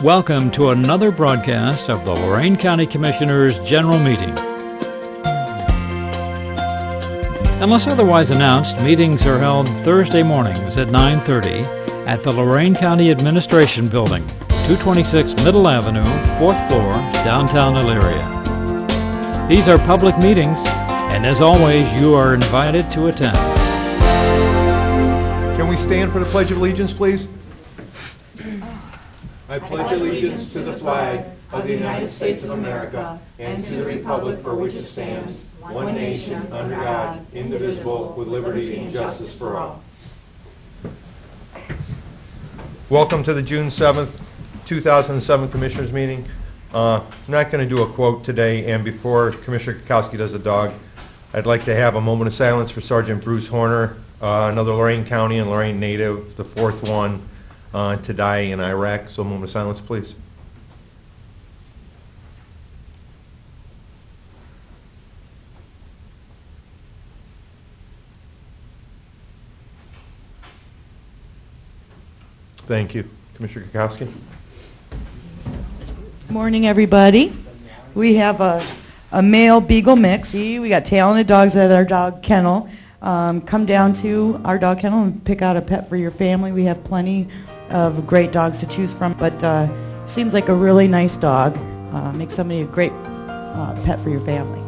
Welcome to another broadcast of the Lorain County Commissioners' General Meeting. Unless otherwise announced, meetings are held Thursday mornings at 9:30 at the Lorain County Administration Building, 226 Middle Avenue, 4th floor, downtown Elyria. These are public meetings, and as always, you are invited to attend. Can we stand for the Pledge of Allegiance, please? I pledge allegiance to the flag of the United States of America and to the republic for which it stands, one nation, under God, indivisible, with liberty and justice for all. Welcome to the June 7th, 2007 Commissioners meeting. I'm not going to do a quote today, and before Commissioner Kukowski does the dog, I'd like to have a moment of silence for Sergeant Bruce Horner, another Lorain County and Lorain native, the fourth one to die in Iraq. So a moment of silence, please. Thank you. Commissioner Kukowski. Morning, everybody. We have a male beagle mix. We got talented dogs at our dog kennel. Come down to our dog kennel and pick out a pet for your family. We have plenty of great dogs to choose from, but seems like a really nice dog. Makes somebody a great pet for your family.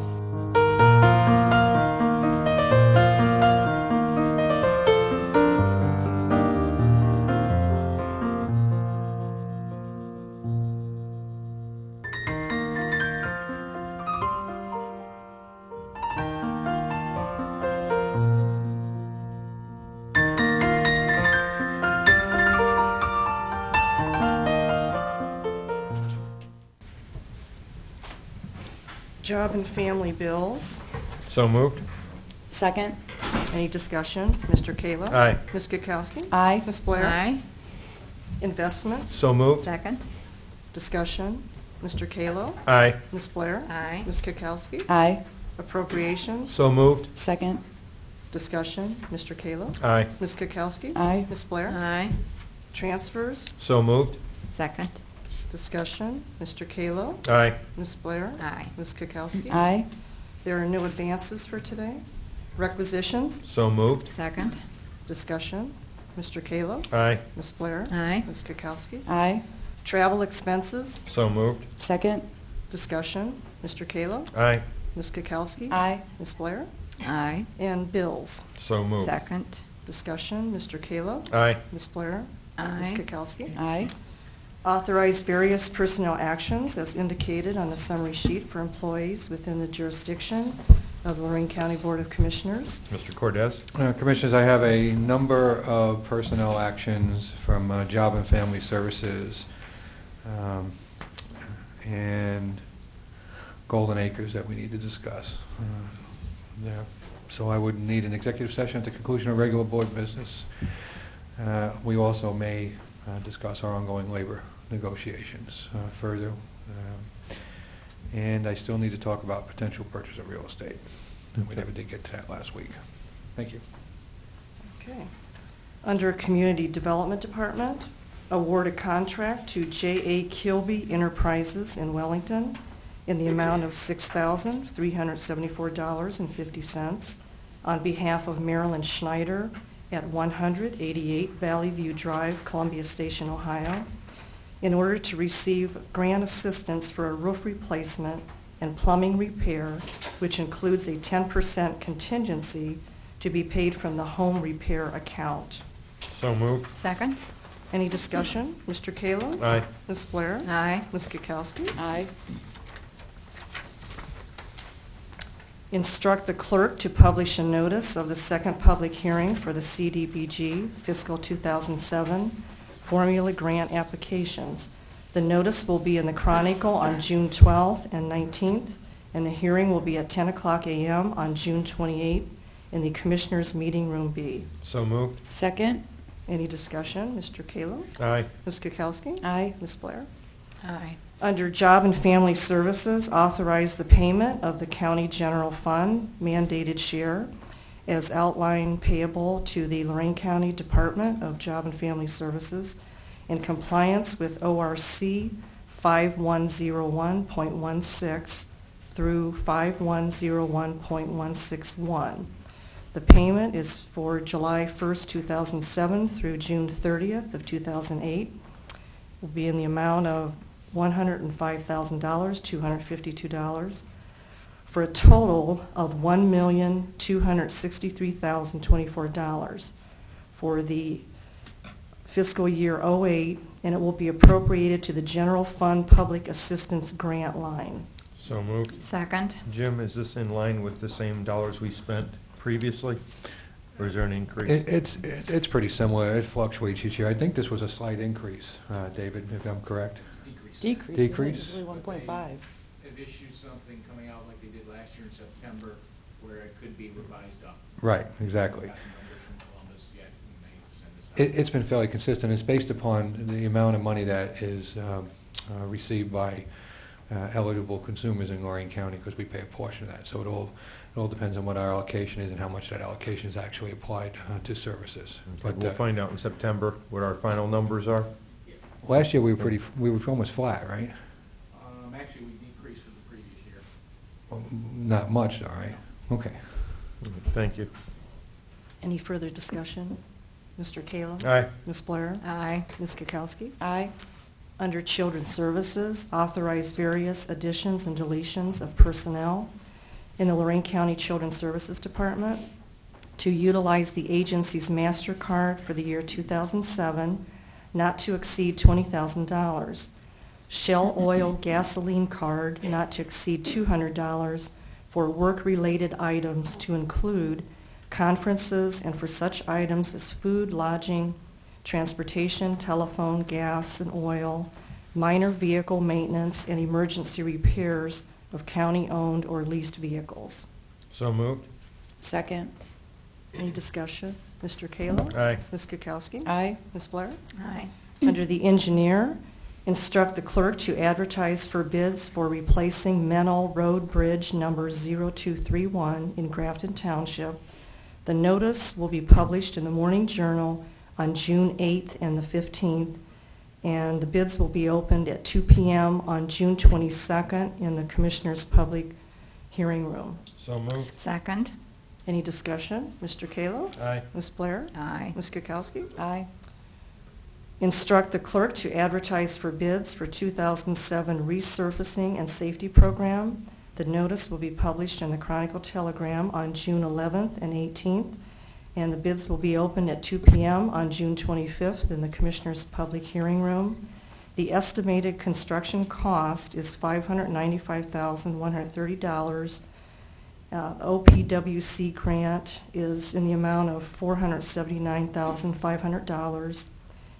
Job and family bills. So moved. Second. Any discussion? Mr. Kayla? Aye. Ms. Kukowski? Aye. Ms. Blair? Aye. Investments. So moved. Second. Discussion. Mr. Kayla? Aye. Ms. Blair? Aye. Ms. Kukowski? Aye. Appropriations. So moved. Second. Discussion. Mr. Kayla? Aye. Ms. Kukowski? Aye. Ms. Blair? Aye. Transfers. So moved. Second. Discussion. Mr. Kayla? Aye. Ms. Blair? Aye. Ms. Kukowski? Aye. There are no advances for today. Requisitions. So moved. Second. Discussion. Mr. Kayla? Aye. Ms. Blair? Aye. Ms. Kukowski? Aye. Travel expenses. So moved. Second. Discussion. Mr. Kayla? Aye. Ms. Kukowski? Aye. Ms. Blair? Aye. And bills. So moved. Second. Discussion. Mr. Kayla? Aye. Ms. Blair? Ms. Aye. Kukowski? Aye. Authorize various personnel actions as indicated on the summary sheet for employees within the jurisdiction of the Lorain County Board of Commissioners. Mr. Cordez? Commissioners, I have a number of personnel actions from Job and Family Services and Golden Acres that we need to discuss. So I would need an executive session at the conclusion of regular board business. We also may discuss our ongoing labor negotiations further. And I still need to talk about potential purchase of real estate. We never did get to that last week. Thank you. Okay. Under Community Development Department, award a contract to J.A. Kilby Enterprises in Wellington in the amount of $6,374.50 on behalf of Marilyn Schneider at 188 Valley View Drive, Columbia Station, Ohio, in order to receive grant assistance for a roof replacement and plumbing repair, which includes a 10% contingency to be paid from the home repair account. So moved. Second. Any discussion? Mr. Kayla? Aye. Ms. Blair? Aye. Ms. Kukowski? Aye. Instruct the clerk to publish a notice of the second public hearing for the CDBG fiscal 2007 formula grant applications. The notice will be in the Chronicle on June 12th and 19th, and the hearing will be at 10 o'clock a.m. on June 28th in the Commissioners' Meeting Room B. So moved. Second. Any discussion? Mr. Kayla? Aye. Ms. Kukowski? Aye. Ms. Blair? Aye. Under Job and Family Services, authorize the payment of the County General Fund mandated share as outlined payable to the Lorain County Department of Job and Family Services in compliance with ORC 5101.16 through 5101.161. The payment is for July 1st, 2007 through June 30th of 2008. Will be in the amount of $105,252 for a total of $1,263,024 for the fiscal year '08, and it will be appropriated to the General Fund Public Assistance Grant line. So moved. Second. Jim, is this in line with the same dollars we spent previously, or is there an increase? It's pretty similar. It fluctuates each year. I think this was a slight increase, David, if I'm correct. Decrease. Decrease? Usually 1.5. Have issued something coming out like they did last year in September where it could be revised up. Right, exactly. Got the numbers from Columbus yet, we may send this out. It's been fairly consistent. It's based upon the amount of money that is received by eligible consumers in Lorain County, because we pay a portion of that. So it all depends on what our allocation is and how much that allocation is actually applied to services. But we'll find out in September what our final numbers are. Last year we were almost flat, right? Actually, we decreased from the previous year. Well, not much, all right. Okay. Thank you. Any further discussion? Mr. Kayla? Aye. Ms. Blair? Aye. Ms. Kukowski? Aye. Under Children's Services, authorize various additions and deletions of personnel in the Lorain County Children's Services Department to utilize the agency's MasterCard for the year 2007, not to exceed $20,000. Shell Oil Gasoline Card, not to exceed $200 for work-related items to include conferences and for such items as food, lodging, transportation, telephone, gas, and oil, minor vehicle maintenance, and emergency repairs of county-owned or leased vehicles. So moved. Second. Any discussion? Mr. Kayla? Aye. Ms. Kukowski? Aye. Ms. Blair? Aye. Under the engineer, instruct the clerk to advertise for bids for replacing Menal Road Bridge number 0231 in Grafton Township. The notice will be published in the Morning Journal on June 8th and the 15th, and the bids will be opened at 2 p.m. on June 22nd in the Commissioner's Public Hearing Room. So moved. Second. Any discussion? Mr. Kayla? Aye. Ms. Blair? Aye. Ms. Kukowski? Aye. Instruct the clerk to advertise for bids for 2007 resurfacing and safety program. The notice will be published in the Chronicle Telegram on June 11th and 18th, and the bids will be opened at 2 p.m. on June 25th in the Commissioner's Public Hearing Room. The estimated construction cost is $595,130. OPWC grant is in the amount of $479,500,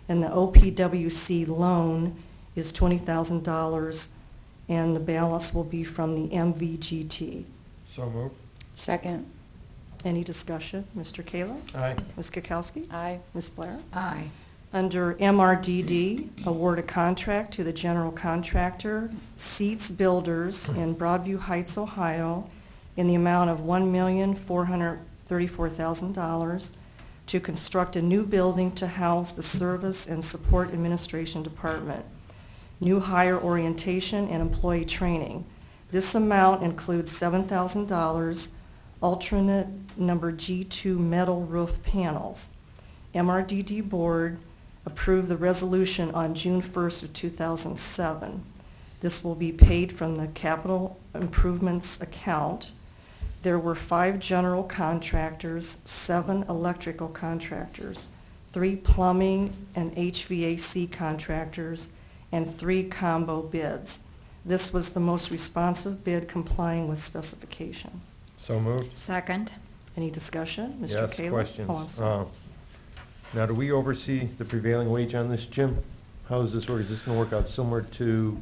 and the OPWC loan is $20,000, and the balance will be from the MVGT. So moved. Second. Any discussion? Mr. Kayla? Aye. Ms. Kukowski? Aye. Ms. Blair? Aye. Under MRDD, award a contract to the general contractor, Seats Builders in Broadview Heights, Ohio, in the amount of $1,434,000 to construct a new building to house the Service and Support Administration Department, new hire orientation and employee training. This amount includes $7,000 alternate number G2 metal roof panels. MRDD Board approved the resolution on June 1st of 2007. This will be paid from the capital improvements account. There were 5 general contractors, 7 electrical contractors, 3 plumbing and HVAC contractors, and 3 combo bids. This was the most responsive bid complying with specification. So moved. Second. Any discussion? Mr. Yes, Kayla? questions. Oh, I'm sorry. Now, do we oversee the prevailing wage on this, Jim? How does this work? Is this going to work out similar to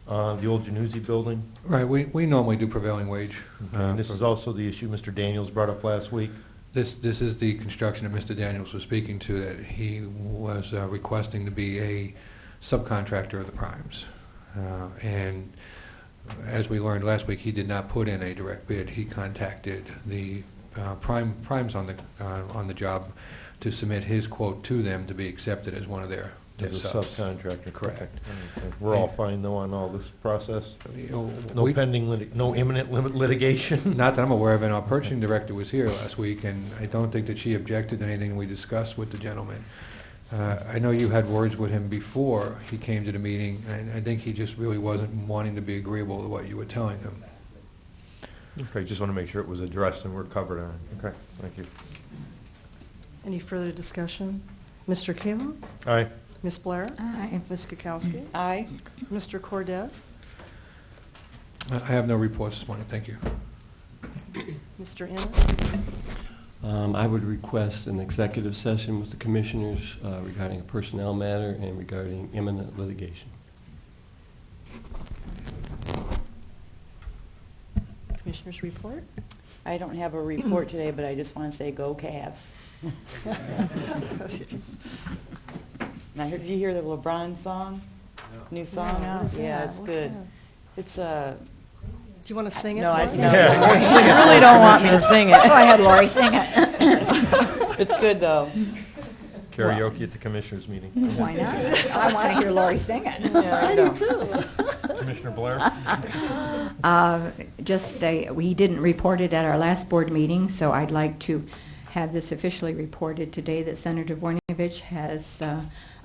the old Januzzi building? Right, we normally do prevailing wage. And this is also the issue Mr. Daniels brought up last week. This is the construction that Mr. Daniels was speaking to, that he was requesting to be a subcontractor of the primes. And as we learned last week, he did not put in a direct bid. He contacted the primes on the job to submit his quote to them to be accepted as one of their As a subs. subcontractor. Correct. Okay. We're all fine, though, on all this process? You know, No we- pending, no imminent litigation? Not that I'm aware of, and our purchasing director was here last week, and I don't think that she objected to anything we discussed with the gentleman. I know you had words with him before he came to the meeting, and I think he just really wasn't wanting to be agreeable to what you were telling him. Okay, just want to make sure it was addressed and we're covered on it. Okay, thank you. Any further discussion? Mr. Kayla? Aye. Ms. Blair? Aye. Ms. Kukowski? Aye. Mr. Cordez? I have no reports this morning, thank you. Mr. Ennis? I would request an executive session with the commissioners regarding a personnel matter and regarding imminent litigation. Commissioners report? I don't have a report today, but I just want to say go Cavs. Now, did you hear the LeBron song? New song No, out? what is Yeah, that? it's What's good. that? It's Do you want to sing it? no, for I us? no, you really don't want me to sing Go it. ahead, Lori, sing it. It's good though. Karaoke at the commissioners' meeting. Why not? I want to hear Lori sing it. Yeah, I know. too. Commissioner Blair? We didn't report it at our last board meeting, so I'd like to have this officially reported today that Senator Vornevich has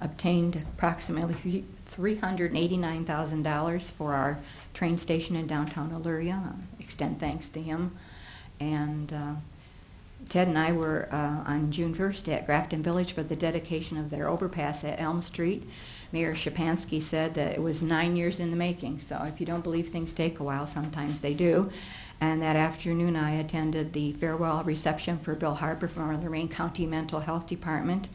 obtained approximately $389,000 for our train station in downtown Elyria. Extend thanks to him. And Ted and I were on June 1st at Grafton Village for the dedication of their overpass at Elm Street. Mayor Shapansky said that it was 9 years in the making, so if you don't believe things take a while, sometimes they do. And that afternoon I attended the farewell reception for Bill Harper from our Lorain County Mental Health Department,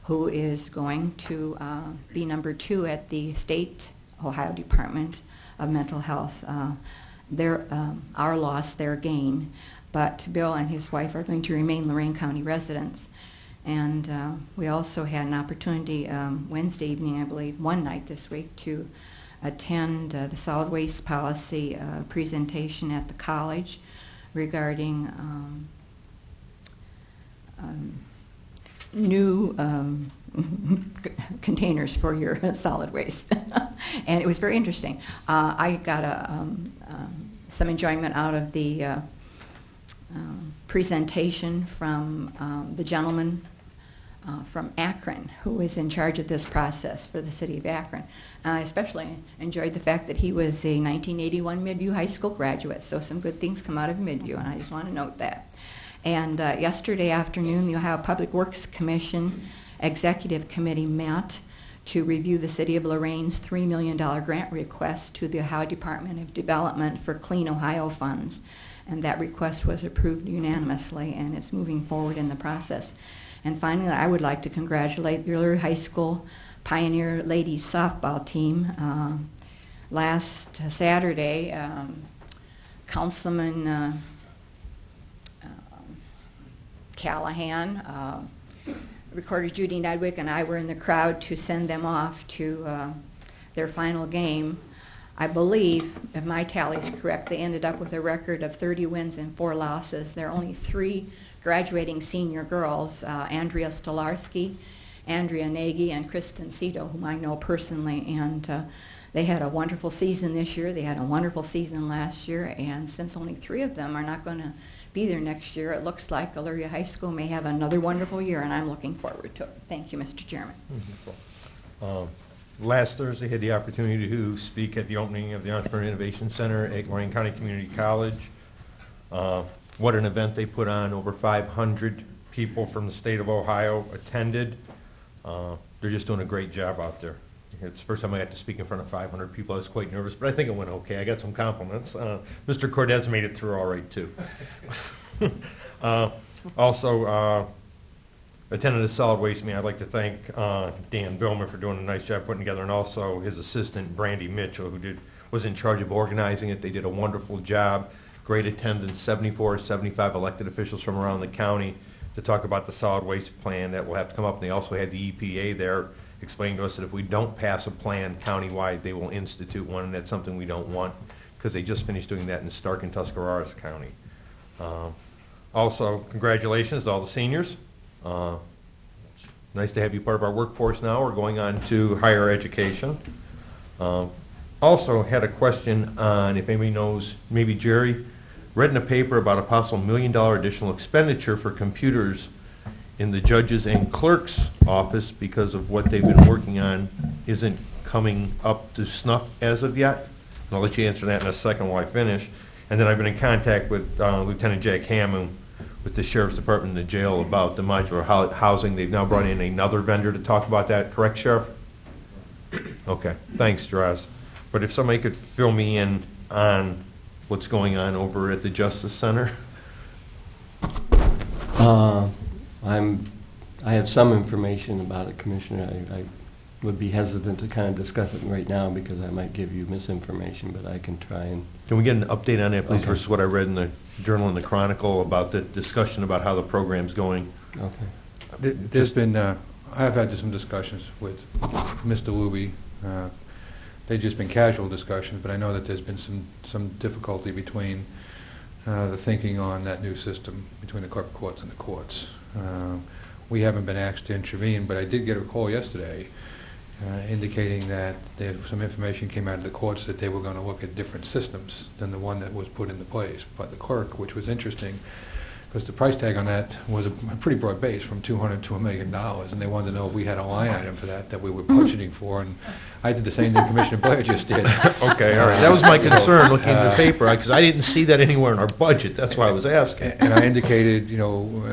who is going to be number 2 at the state Ohio Department of Mental Health. Our loss, their gain. But Bill and his wife are going to remain Lorain County residents. And we also had an opportunity Wednesday evening, I believe, one night this week, to attend the solid waste policy presentation at the college regarding new containers for your solid waste. And it was very interesting. I got some enjoyment out of the presentation from the gentleman from Akron, who is in charge of this process for the city of Akron. I especially enjoyed the fact that he was a 1981 Midview High School graduate, so some good things come out of Midview, and I just want to note that. And yesterday afternoon, the Ohio Public Works Commission Executive Committee met to review the City of Lorain's $3 million grant request to the Ohio Department of Development for Clean Ohio funds. And that request was approved unanimously, and it's moving forward in the process. And finally, I would like to congratulate the Elyria High School Pioneer Ladies Softball team. Last Saturday, Councilman Callahan, Recorder Judy Nedwick, and I were in the crowd to send them off to their final game. I believe, if my tally is correct, they ended up with a record of 30 wins and 4 losses. There are only 3 graduating senior girls, Andrea Stolarski, Andrea Nagy, and Kristen Cito, whom I know personally. And they had a wonderful season this year. They had a wonderful season last year. And since only 3 of them are not going to be there next year, it looks like Elyria High School may have another wonderful year, and I'm looking forward to it. Thank you, Mr. Chairman. Last Thursday, had the opportunity to speak at the opening of the Entrepreneur Innovation Center at Lorain County Community College. What an event they put on. Over 500 people from the state of Ohio attended. They're just doing a great job out there. It's the first time I got to speak in front of 500 people. I was quite nervous, but I think it went okay. I got some compliments. Mr. Cordez made it through all right, too. Also, attended a solid waste meeting. I'd like to thank Dan Billman for doing a nice job putting together, and also his assistant, Brandy Mitchell, who was in charge of organizing it. They did a wonderful job. Great attendance, 74 or 75 elected officials from around the county to talk about the solid waste plan that will have to come up. And they also had the EPA there explaining to us that if we don't pass a plan countywide, they will institute one, and that's something we don't want because they just finished doing that in Stark and Tuscarawas County. Also, congratulations to all the seniors. Nice to have you part of our workforce now. We're going on to higher education. Also had a question on, if anybody knows, maybe Jerry, read in a paper about a possible $1 million additional expenditure for computers in the judges and clerk's office because of what they've been working on isn't coming up to snuff as of yet. And I'll let you answer that in a second while I finish. And then I've been in contact with Lieutenant Jack Hammond with the Sheriff's Department and the jail about the modular housing. They've now brought in another vendor to talk about that. Correct, Sheriff? Okay. Thanks, Draz. But if somebody could fill me in on what's going on over at the Justice Center. I have some information about it, Commissioner. I would be hesitant to kind of discuss it right now because I might give you misinformation, but I can try and... Can we get an update on that, please, Okay. versus what I read in the Journal and the Chronicle about the discussion about how the program's going? Okay. There's been, I've had some discussions with Mr. Luby. They've just been casual discussions, but I know that there's been some difficulty between the thinking on that new system between the clerk courts and the courts. We haven't been asked to intervene, but I did get a call yesterday indicating that some information came out of the courts that they were going to look at different systems than the one that was put into place by the clerk, which was interesting because the price tag on that was a pretty broad base, from $200,000 to $1 million, and they wanted to know if we had a line item for that we were budgeting for, and I did the same thing Commissioner Blair just did. Okay, all right. That was my concern looking at the paper, because I didn't see that anywhere in our budget. That's why I was asking. And I indicated, it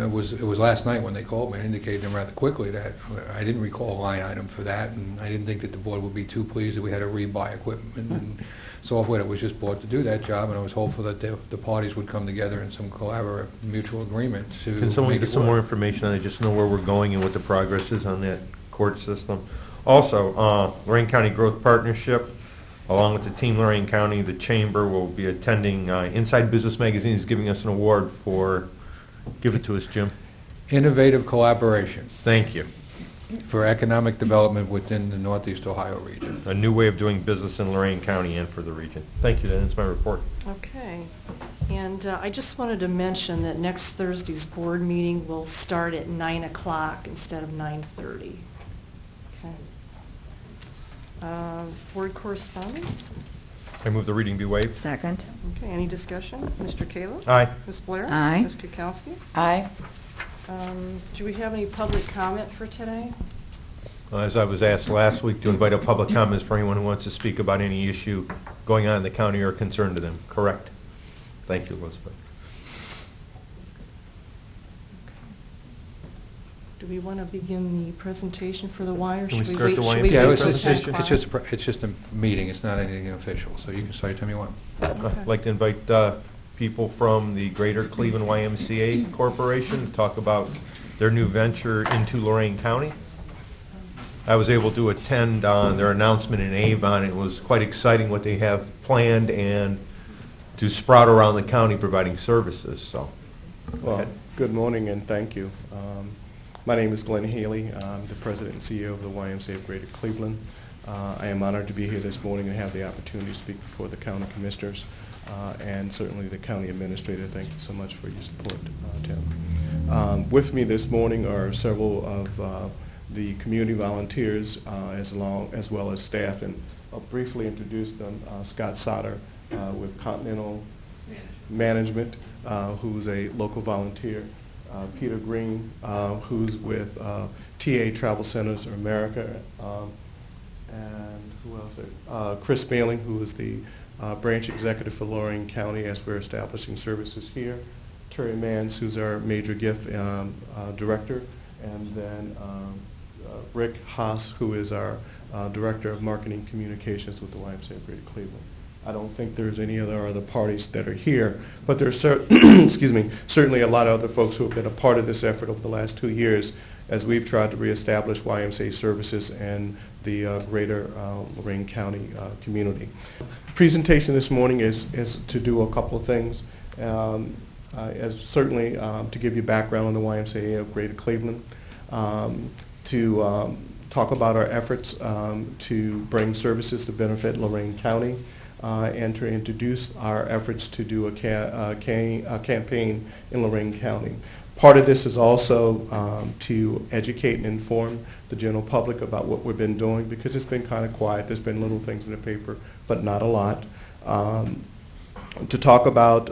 was last night when they called me, I indicated them rather quickly that I didn't recall a line item for that, and I didn't think that the board would be too pleased that we had to rebuy equipment and software that was just bought to do that job, and I was hopeful that the parties would come together in some collaborative mutual agreement to Can someone make get it some more work. information on it, just know where we're going and what the progress is on that court system? Also, Lorain County Growth Partnership, along with the Team Lorain County, the Chamber will be attending, Inside Business Magazine is giving us an award for, give it to us, Jim. Innovative collaboration Thank you. for economic development within the Northeast Ohio region. A new way of doing business in Lorain County and for the region. Thank you, that ends my report. Okay. And I just wanted to mention that next Thursday's board meeting will start at 9 o'clock instead of 9:30. Okay. Board correspondence? I move the reading be waived. Second. Okay, any discussion? Mr. Kayla? Aye. Ms. Blair? Aye. Ms. Kukowski? Aye. Do we have any public comment for today? As I was asked last week, to invite up public comments for anyone who wants to speak about any issue going on in the county or concern to them. Correct? Thank you, Elizabeth. Do we want to begin the presentation for the wire? Can we Should start wait- the should we YMCA Yeah, wait it's till just, 10 it's o'clock? just a meeting, it's not anything official, so you can start anytime you want. I'd like to invite people from the Greater Cleveland YMCA Corporation to talk about their new venture into Lorain County. I was able to attend their announcement in Avon. It was quite exciting what they have planned and to sprout around the county providing services, so. go Well, ahead. good morning and thank you. My name is Glenn Haley. I'm the president and CEO of the YMCA of Greater Cleveland. I am honored to be here this morning and have the opportunity to speak before the county commissioners and certainly the county administrator. Thank you so much for your support, Tim. With me this morning are several of the community volunteers as well as staff, and I'll briefly introduce them. Scott Soder with Continental Management, who's a local volunteer. Peter Green, who's with TA Travel Centers of America, and who else? Chris Baling, who is the branch executive for Lorain County as we're establishing services here. Terry Mans, who's our major gift director, and then Rick Haas, who is our director of marketing communications with the YMCA of Greater Cleveland. I don't think there's any other parties that are here, but there's excuse me, certainly a lot of other folks who have been a part of this effort over the last 2 years as we've tried to reestablish YMCA services in the greater Lorain County community. The presentation this morning is to do a couple of things. As certainly to give you background on the YMCA of Greater Cleveland, to talk about our efforts to bring services to benefit Lorain County, and to introduce our efforts to do a campaign in Lorain County. Part of this is also to educate and inform the general public about what we've been doing, because it's been kind of quiet. There's been little things in the paper, but not a lot. To talk about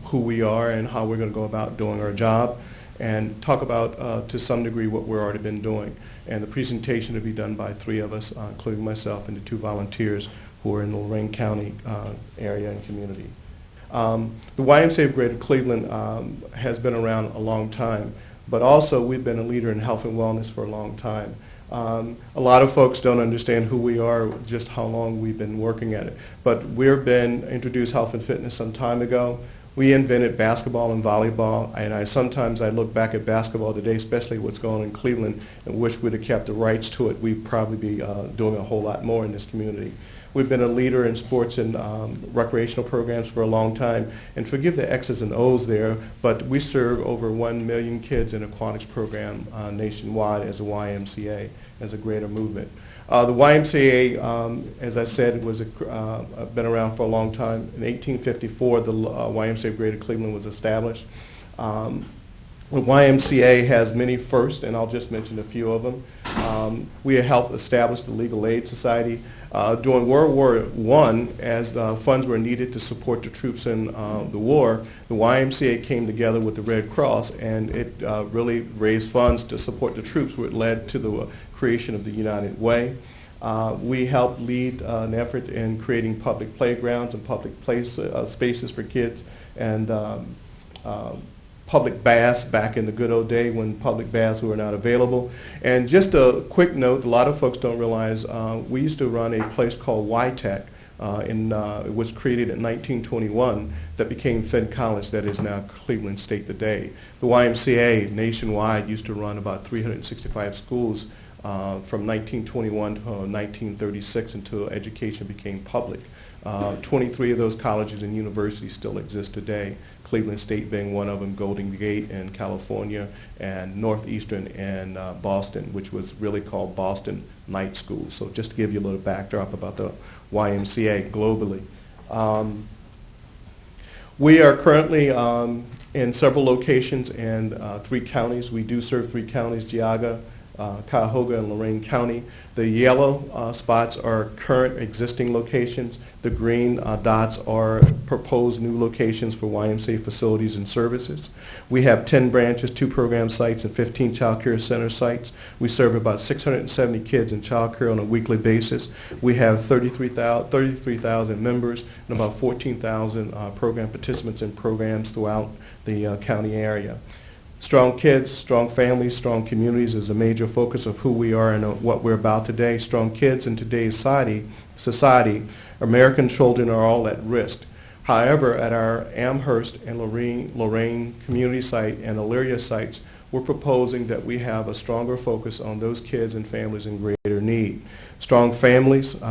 who we are and how we're going to go about doing our job, and talk about, to some degree, what we've already been doing. And the presentation will be done by 3 of us, including myself and the 2 volunteers who are in the Lorain County area and community. The YMCA of Greater Cleveland has been around a long time, but also we've been a leader in health and wellness for a long time. A lot of folks don't understand who we are, just how long we've been working at it. But we've been introduced health and fitness some time ago. We invented basketball and volleyball, and sometimes I look back at basketball today, especially what's going on in Cleveland, and wish we'd have kept the rights to it. We'd probably be doing a whole lot more in this community. We've been a leader in sports and recreational programs for a long time. And forgive the X's and O's there, but we serve over 1 million kids in aquatics program nationwide as a YMCA, as a greater movement. The YMCA, as I said, was been around for a long time. In 1854, the YMCA of Greater Cleveland was established. The YMCA has many firsts, and I'll just mention a few of them. We helped establish the Legal Aid Society. During World War I, as funds were needed to support the troops in the war, the YMCA came together with the Red Cross, and it really raised funds to support the troops, which led to the creation of the United Way. We helped lead an effort in creating public playgrounds and public spaces for kids, and public baths back in the good old day when public baths were not available. And just a quick note, a lot of folks don't realize we used to run a place called YTech. It was created in 1921 that became Fed College, that is now Cleveland State today. The YMCA nationwide used to run about 365 schools from 1921 to 1936 until education became public. 23 of those colleges and universities still exist today, Cleveland State being one of them, Golden Gate in California, and Northeastern in Boston, which was really called Boston Night School. So just to give you a little backdrop about the YMCA globally. We are currently in several locations in 3 counties. We do serve 3 counties, Geauga, Cuyahoga, and Lorain County. The yellow spots are current existing locations. The green dots are proposed new locations for YMCA facilities and services. We have 10 branches, 2 program sites, and 15 child care center sites. We serve about 670 kids in child care on a weekly basis. We have 33,000 members and about 14,000 program participants in programs throughout the county area. Strong kids, strong families, strong communities is a major focus of who we are and what we're about today. Strong kids in today's society, American children are all at risk. However, at our Amherst and Lorain community site and Elyria sites, we're proposing that we have a stronger focus on those kids and families in greater need. Strong families,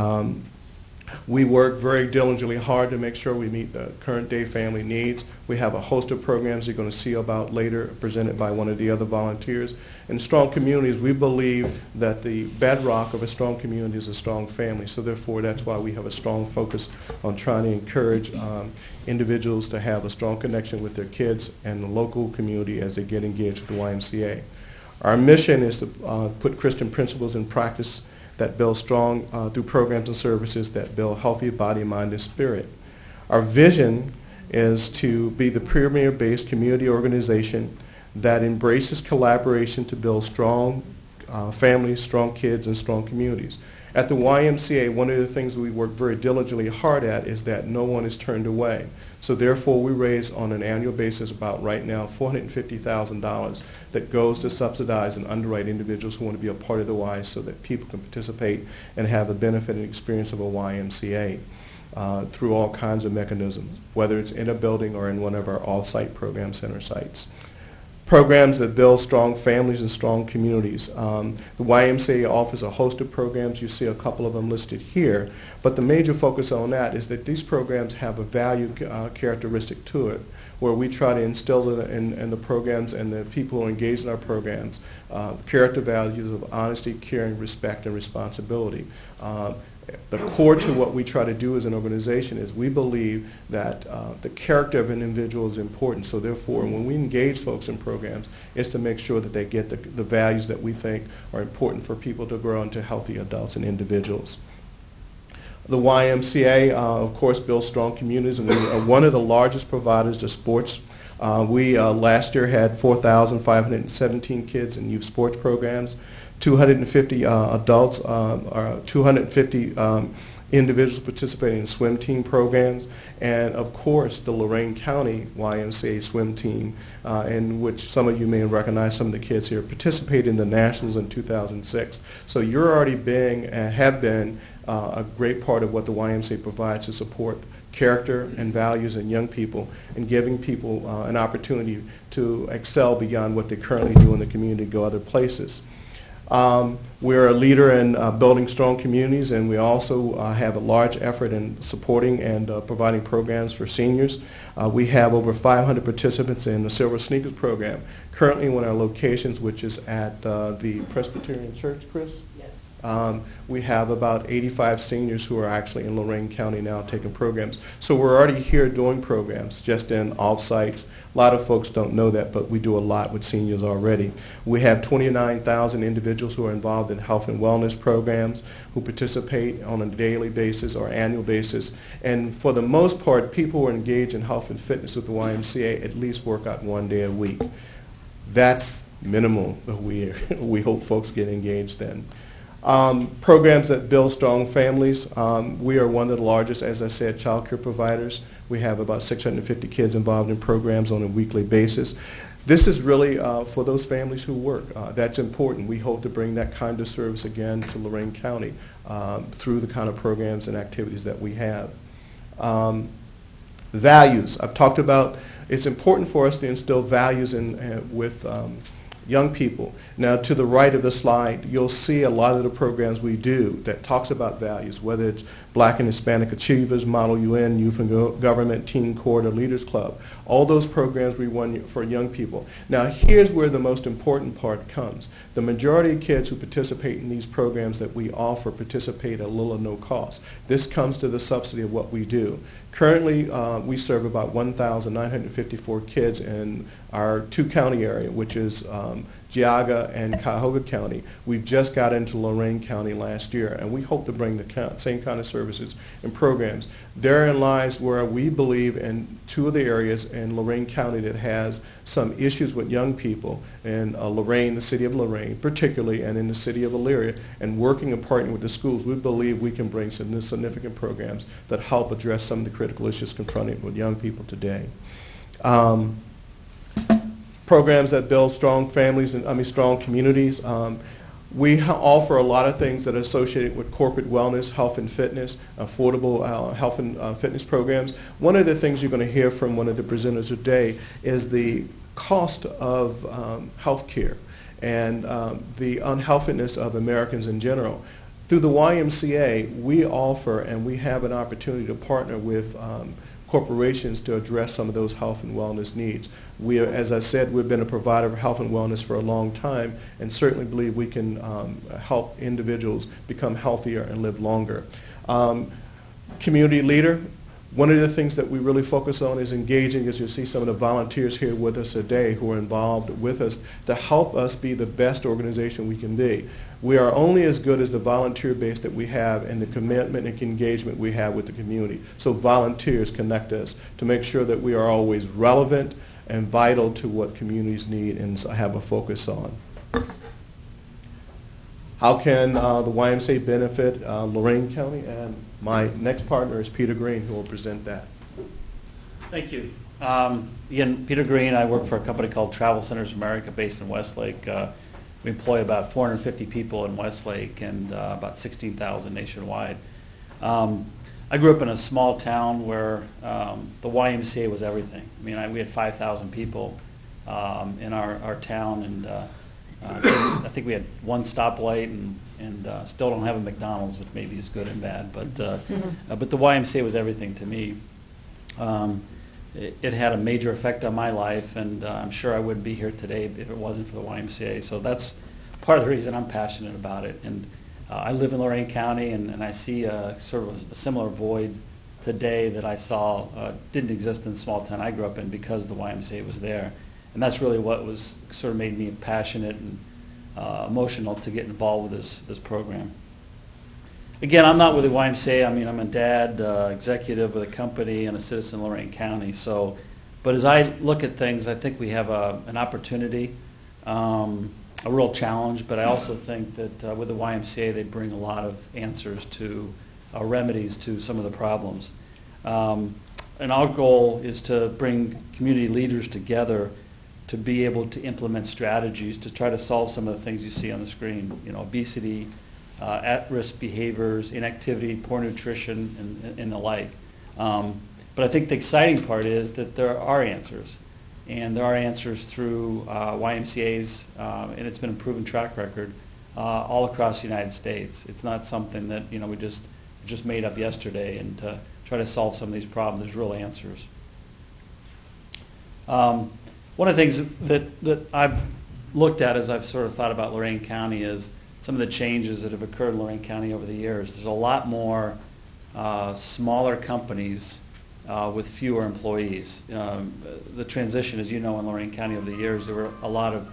we work very diligently hard to make sure we meet the current day family needs. We have a host of programs you're going to see about later, presented by one of the other volunteers. In strong communities, we believe that the bedrock of a strong community is a strong family. So therefore, that's why we have a strong focus on trying to encourage individuals to have a strong connection with their kids and the local community as they get engaged with the YMCA. Our mission is to put Christian principles in practice that build strong through programs and services that build healthy body, mind, and spirit. Our vision is to be the premier-based community organization that embraces collaboration to build strong families, strong kids, and strong communities. At the YMCA, one of the things we work very diligently hard at is that no one is turned away. So therefore, we raise on an annual basis about right now $450,000 that goes to subsidize and underwrite individuals who want to be a part of the Y so that people can participate and have the benefit and experience of a YMCA through all kinds of mechanisms, whether it's in a building or in one of our off-site program center sites. Programs that build strong families and strong communities. The YMCA offers a host of programs. You see a couple of them listed here. But the major focus on that is that these programs have a value characteristic to it, where we try to instill in the programs and the people who are engaged in our programs character values of honesty, caring, respect, and responsibility. the core to what we try to do as an organization is we believe that the character of an individual is important. So therefore, when we engage folks in programs, it's to make sure that they get the values that we think are important for people to grow into healthy adults and individuals. The YMCA, of course, builds strong communities, and we are one of the largest providers of sports. We last year had 4,517 kids in youth sports programs, 250 adults, 250 individuals participating in swim team programs, and of course the Lorain County YMCA swim team, in which some of you may recognize some of the kids here, participated in the Nationals in 2006. So you're already being and have been a great part of what the YMCA provides to support character and values in young people and giving people an opportunity to excel beyond what they currently do in the community, go other places. We're a leader in building strong communities, and we also have a large effort in supporting and providing programs for seniors. We have over 500 participants in the Silver Sneakers program, currently in one of our locations, which is at the Presbyterian Church, Chris? We have about 85 seniors who are actually in Lorain County now taking programs. So we're already here doing programs, just in off-sites. A lot of folks don't know that, but we do a lot with seniors already. We have 29,000 individuals who are involved in health and wellness programs, who participate on a daily basis or annual basis. And for the most part, people who are engaged in health and fitness with the YMCA at least work out 1 day a week. That's minimal. We hope folks get engaged in. Programs that build strong families. We are one of the largest, as I said, child care providers. We have about 650 kids involved in programs on a weekly basis. This is really for those families who work. That's important. We hope to bring that kind of service again to Lorain County through the kind of programs and activities that we have. Values. I've talked about it's important for us to instill values with young people. Now, to the right of the slide, you'll see a lot of the programs we do that talks about values, whether it's Black and Hispanic Achievers, Model UN, Youth and Government, Teen Court, or Leaders Club. All those programs we run for young people. Now, here's where the most important part comes. The majority of kids who participate in these programs that we offer participate at little or no cost. This comes to the subsidy of what we do. Currently, we serve about 1,954 kids in our two-county area, which is Geauga and Cuyahoga County. We've just got into Lorain County last year, and we hope to bring the same kind of services and programs. Therein lies where we believe in two of the areas in Lorain County that has some issues with young people, in Lorain, the city of Lorain particularly, and in the city of Elyria, and working and partnering with the schools, we believe we can bring some significant programs that help address some of the critical issues confronted with young people today. Programs that build strong families and strong communities. We offer a lot of things that are associated with corporate wellness, health and fitness, affordable health and fitness programs. One of the things you're going to hear from one of the presenters today is the cost of health care and the unhealthiness of Americans in general. Through the YMCA, we offer and we have an opportunity to partner with corporations to address some of those health and wellness needs. We are, as I said, we've been a provider of health and wellness for a long time, and certainly believe we can help individuals become healthier and live longer. Community leader. One of the things that we really focus on is engaging, as you'll see some of the volunteers here with us today who are involved with us to help us be the best organization we can be. We are only as good as the volunteer base that we have and the commitment and engagement we have with the community. So volunteers connect us to make sure that we are always relevant and vital to what communities need and have a focus on. How can the YMCA benefit Lorain County? And my next partner is Peter Green, who will present that. Thank you. Again, Peter Green. I work for a company called Travel Centers America based in Westlake. We employ about 450 people in Westlake and about 16,000 nationwide. I grew up in a small town where the YMCA was everything. I mean, we had 5,000 people in our town, and I think we had one stoplight and still don't have a McDonald's, which maybe is good and bad. But the YMCA was everything to me. It had a major effect on my life, and I'm sure I wouldn't be here today if it wasn't for the YMCA. So that's part of the reason I'm passionate about it. And I live in Lorain County, and I see sort of a similar void today that I saw didn't exist in the small town I grew up in because the YMCA was there. And that's really what was sort of made me passionate and emotional to get involved with this program. Again, I'm not with the YMCA. I mean, I'm a dad, executive with a company, and a citizen of Lorain County. So, but as I look at things, I think we have an opportunity, a real challenge. But I also think that with the YMCA, they bring a lot of answers to remedies to some of the problems. And our goal is to bring community leaders together to be able to implement strategies to try to solve some of the things you see on the screen. You know, obesity, at-risk behaviors, inactivity, poor nutrition, and the like. But I think the exciting part is that there are answers. And there are answers through YMCA's, and it's been a proven track record all across the United States. It's not something that, you know, we just made up yesterday, and to try to solve some of these problems, there's real answers. One of the things that I've looked at as I've sort of thought about Lorain County is some of the changes that have occurred in Lorain County over the years. There's a lot more smaller companies with fewer employees. The transition, as you know, in Lorain County over the years, there were a lot of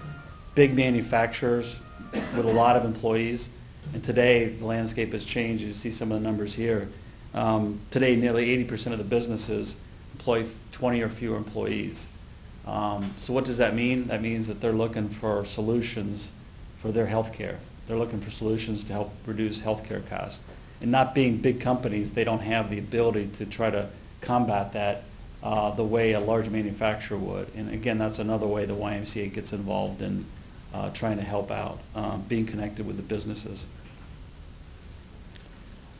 big manufacturers with a lot of employees. And today, the landscape has changed. You see some of the numbers here. Today, nearly 80% of the businesses employ 20 or fewer employees. So what does that mean? That means that they're looking for solutions for their health care. They're looking for solutions to help reduce health care costs. And not being big companies, they don't have the ability to try to combat that the way a large manufacturer would. And again, that's another way the YMCA gets involved in trying to help out, being connected with the businesses.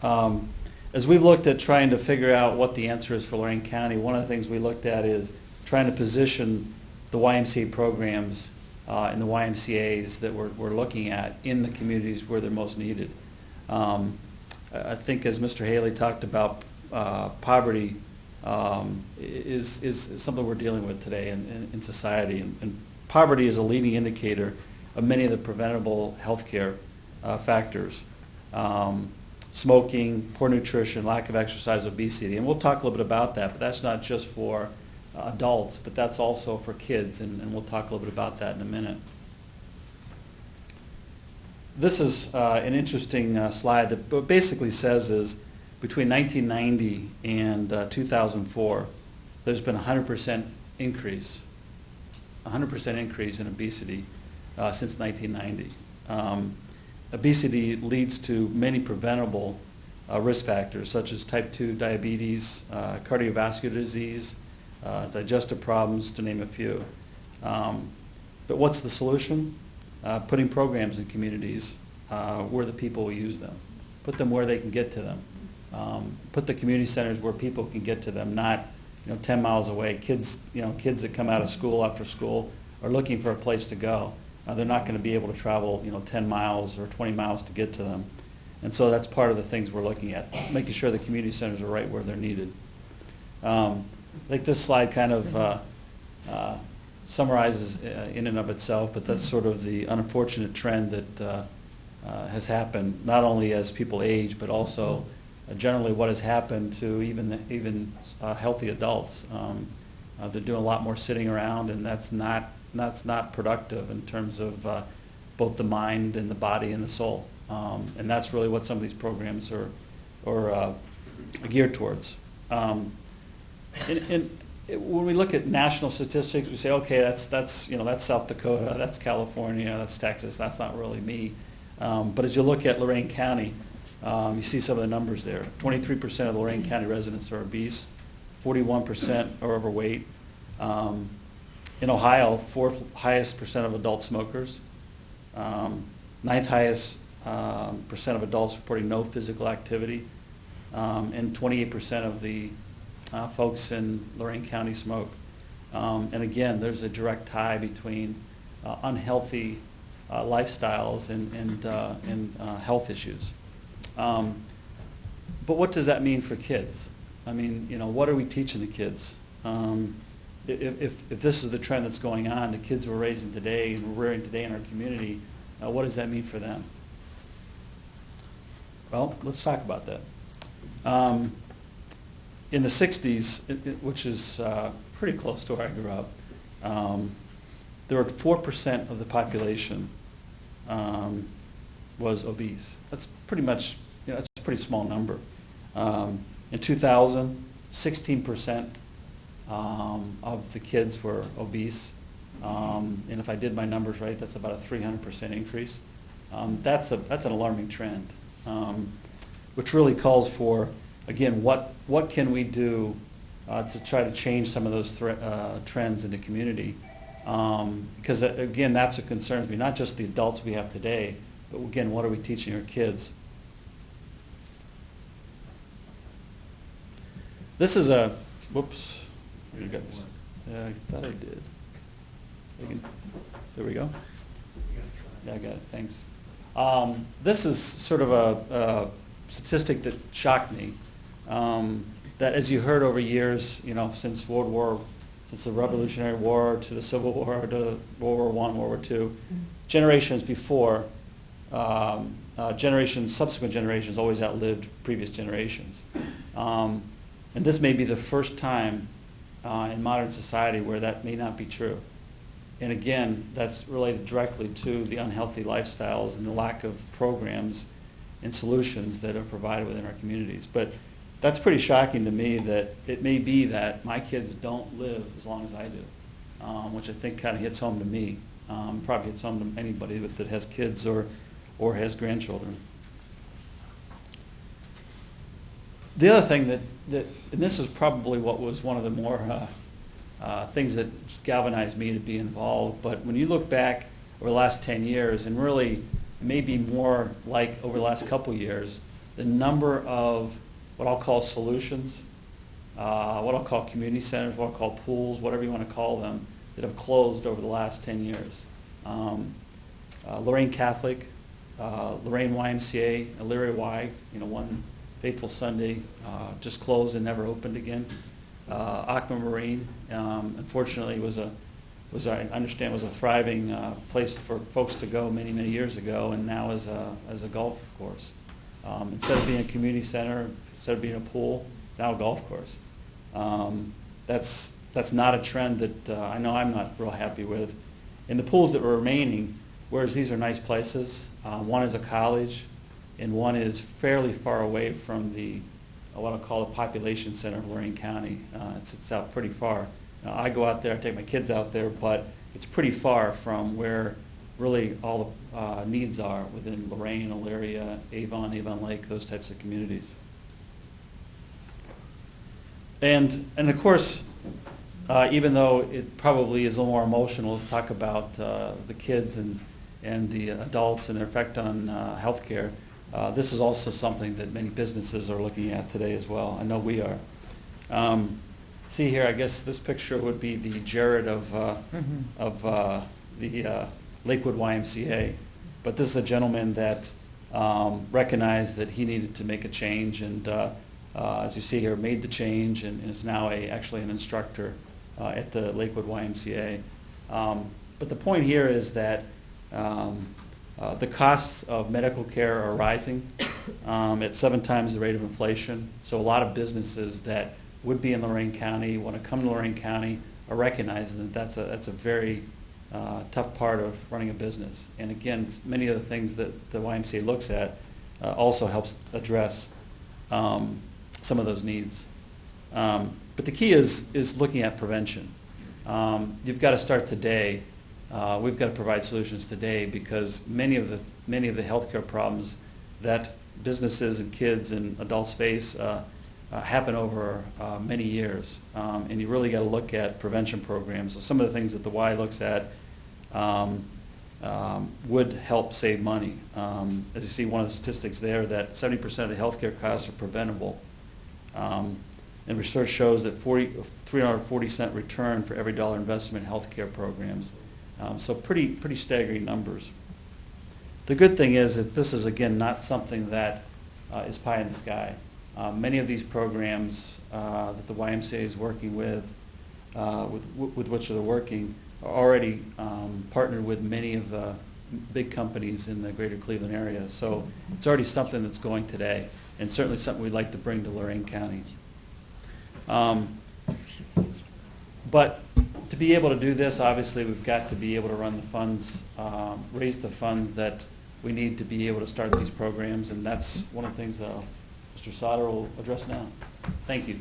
As we've looked at trying to figure out what the answer is for Lorain County, one of the things we looked at is trying to position the YMCA programs and the YMCAs that we're looking at in the communities where they're most needed. I think, as Mr. Haley talked about, poverty is something we're dealing with today in society. And poverty is a leading indicator of many of the preventable health care factors. Smoking, poor nutrition, lack of exercise, obesity. And we'll talk a little bit about that, but that's not just for adults, but that's also for kids, and we'll talk a little bit about that in a minute. This is an interesting slide that basically says is between 1990 and 2004, there's been a 100% increase in obesity since 1990. Obesity leads to many preventable risk factors such as type 2 diabetes, cardiovascular disease, digestive problems, to name a few. But what's the solution? Putting programs in communities where the people will use them. Put them where they can get to them. Put the community centers where people can get to them, not 10 miles away. Kids that come out of school after school are looking for a place to go. They're not going to be able to travel 10 miles or 20 miles to get to them. And so that's part of the things we're looking at, making sure the community centers are right where they're needed. I think this slide kind of summarizes in and of itself, but that's sort of the unfortunate trend that has happened, not only as people age, but also generally what has happened to even healthy adults. They're doing a lot more sitting around, and that's not productive in terms of both the mind and the body and the soul. And that's really what some of these programs are geared towards. And when we look at national statistics, we say, okay, that's South Dakota, that's California, that's Texas. That's not really me. But as you look at Lorain County, you see some of the numbers there. 23% of Lorain County residents are obese. 41% are overweight. In Ohio, 4th highest percent of adult smokers. 9th highest percent of adults reporting no physical activity. And 28% of the folks in Lorain County smoke. And again, there's a direct tie between unhealthy lifestyles and health issues. But what does that mean for kids? I mean, what are we teaching the kids? If this is the trend that's going on, the kids we're raising today and we're rearing today in our community, what does that mean for them? Well, let's talk about that. In the 60s, which is pretty close to where I grew up, there were 4% of the population was obese. That's pretty much, that's a pretty small number. In 2000, 16% of the kids were obese. And if I did my numbers right, that's about a 300% increase. That's an alarming trend, which really calls for, again, what can we do to try to change some of those trends in the community? Because again, that's what concerns me, not just the adults we have today, but again, what are we teaching our kids? This is a, whoops, you got this. Yeah, I thought I did. There we go. Yeah, I got it, thanks. This is sort of a statistic that shocked me. That as you heard over years, since since the Revolutionary War to the Civil War to World War I, World War II, generations before, subsequent generations always outlived previous generations. And this may be the first time in modern society where that may not be true. And again, that's related directly to the unhealthy lifestyles and the lack of programs and solutions that are provided within our communities. But that's pretty shocking to me that it may be that my kids don't live as long as I do, which I think kind of hits home to me. Probably hits home to anybody that has kids or has grandchildren. The other thing that and this is probably what was one of the more things that galvanized me to be involved, but when you look back over the last 10 years, and really maybe more like over the last couple years, the number of what I'll call solutions, what I'll call community centers, what I'll call pools, whatever you want to call them, that have closed over the last 10 years. Lorain Catholic, Lorain YMCA, Elyria Y, one fateful Sunday, just closed and never opened again. Aquamarine, unfortunately, I understand was a thriving place for folks to go many, many years ago, and now is a golf course. Instead of being a community center, instead of being a pool, it's now a golf course. That's not a trend that I know I'm not real happy with. And the pools that were remaining, whereas these are nice places, one is a college, and one is fairly far away from the what I'll call the population center of Lorain County. It's out pretty far. I go out there, I take my kids out there, but it's pretty far from where really all the needs are within Lorain, Elyria, Avon Lake, those types of communities. And of course, even though it probably is a little more emotional to talk about the kids and the adults and their effect on healthcare, this is also something that many businesses are looking at today as well. I know we are. See here, I guess this picture would be the Jared of the Lakewood YMCA. But this is a gentleman that recognized that he needed to make a change, and as you see here, made the change and is now actually an instructor at the Lakewood YMCA. But the point here is that the costs of medical care are rising at 7 times the rate of inflation. So a lot of businesses that would be in Lorain County, want to come to Lorain County, are recognizing that that's a very tough part of running a business. And again, many of the things that the YMCA looks at also helps address some of those needs. But the key is looking at prevention. You've got to start today. We've got to provide solutions today, because many of the healthcare problems that businesses and kids and adults face happen over many years, and you really got to look at prevention programs. So some of the things that the Y looks at would help save money. As you see, one of the statistics there, that 70% of the healthcare costs are preventable. And research shows that 340-cent return for every dollar investment in healthcare programs. So pretty staggering numbers. The good thing is that this is, again, not something that is pie in the sky. Many of these programs that the YMCA is working with which they're working, are already partnered with many of the big companies in the greater Cleveland area. So it's already something that's going today, and certainly something we'd like to bring to Lorain County. But to be able to do this, obviously, we've got to be able to run the funds, raise the funds that we need to be able to start these programs, and that's one of the things Mr. Sauter will address now. Thank you.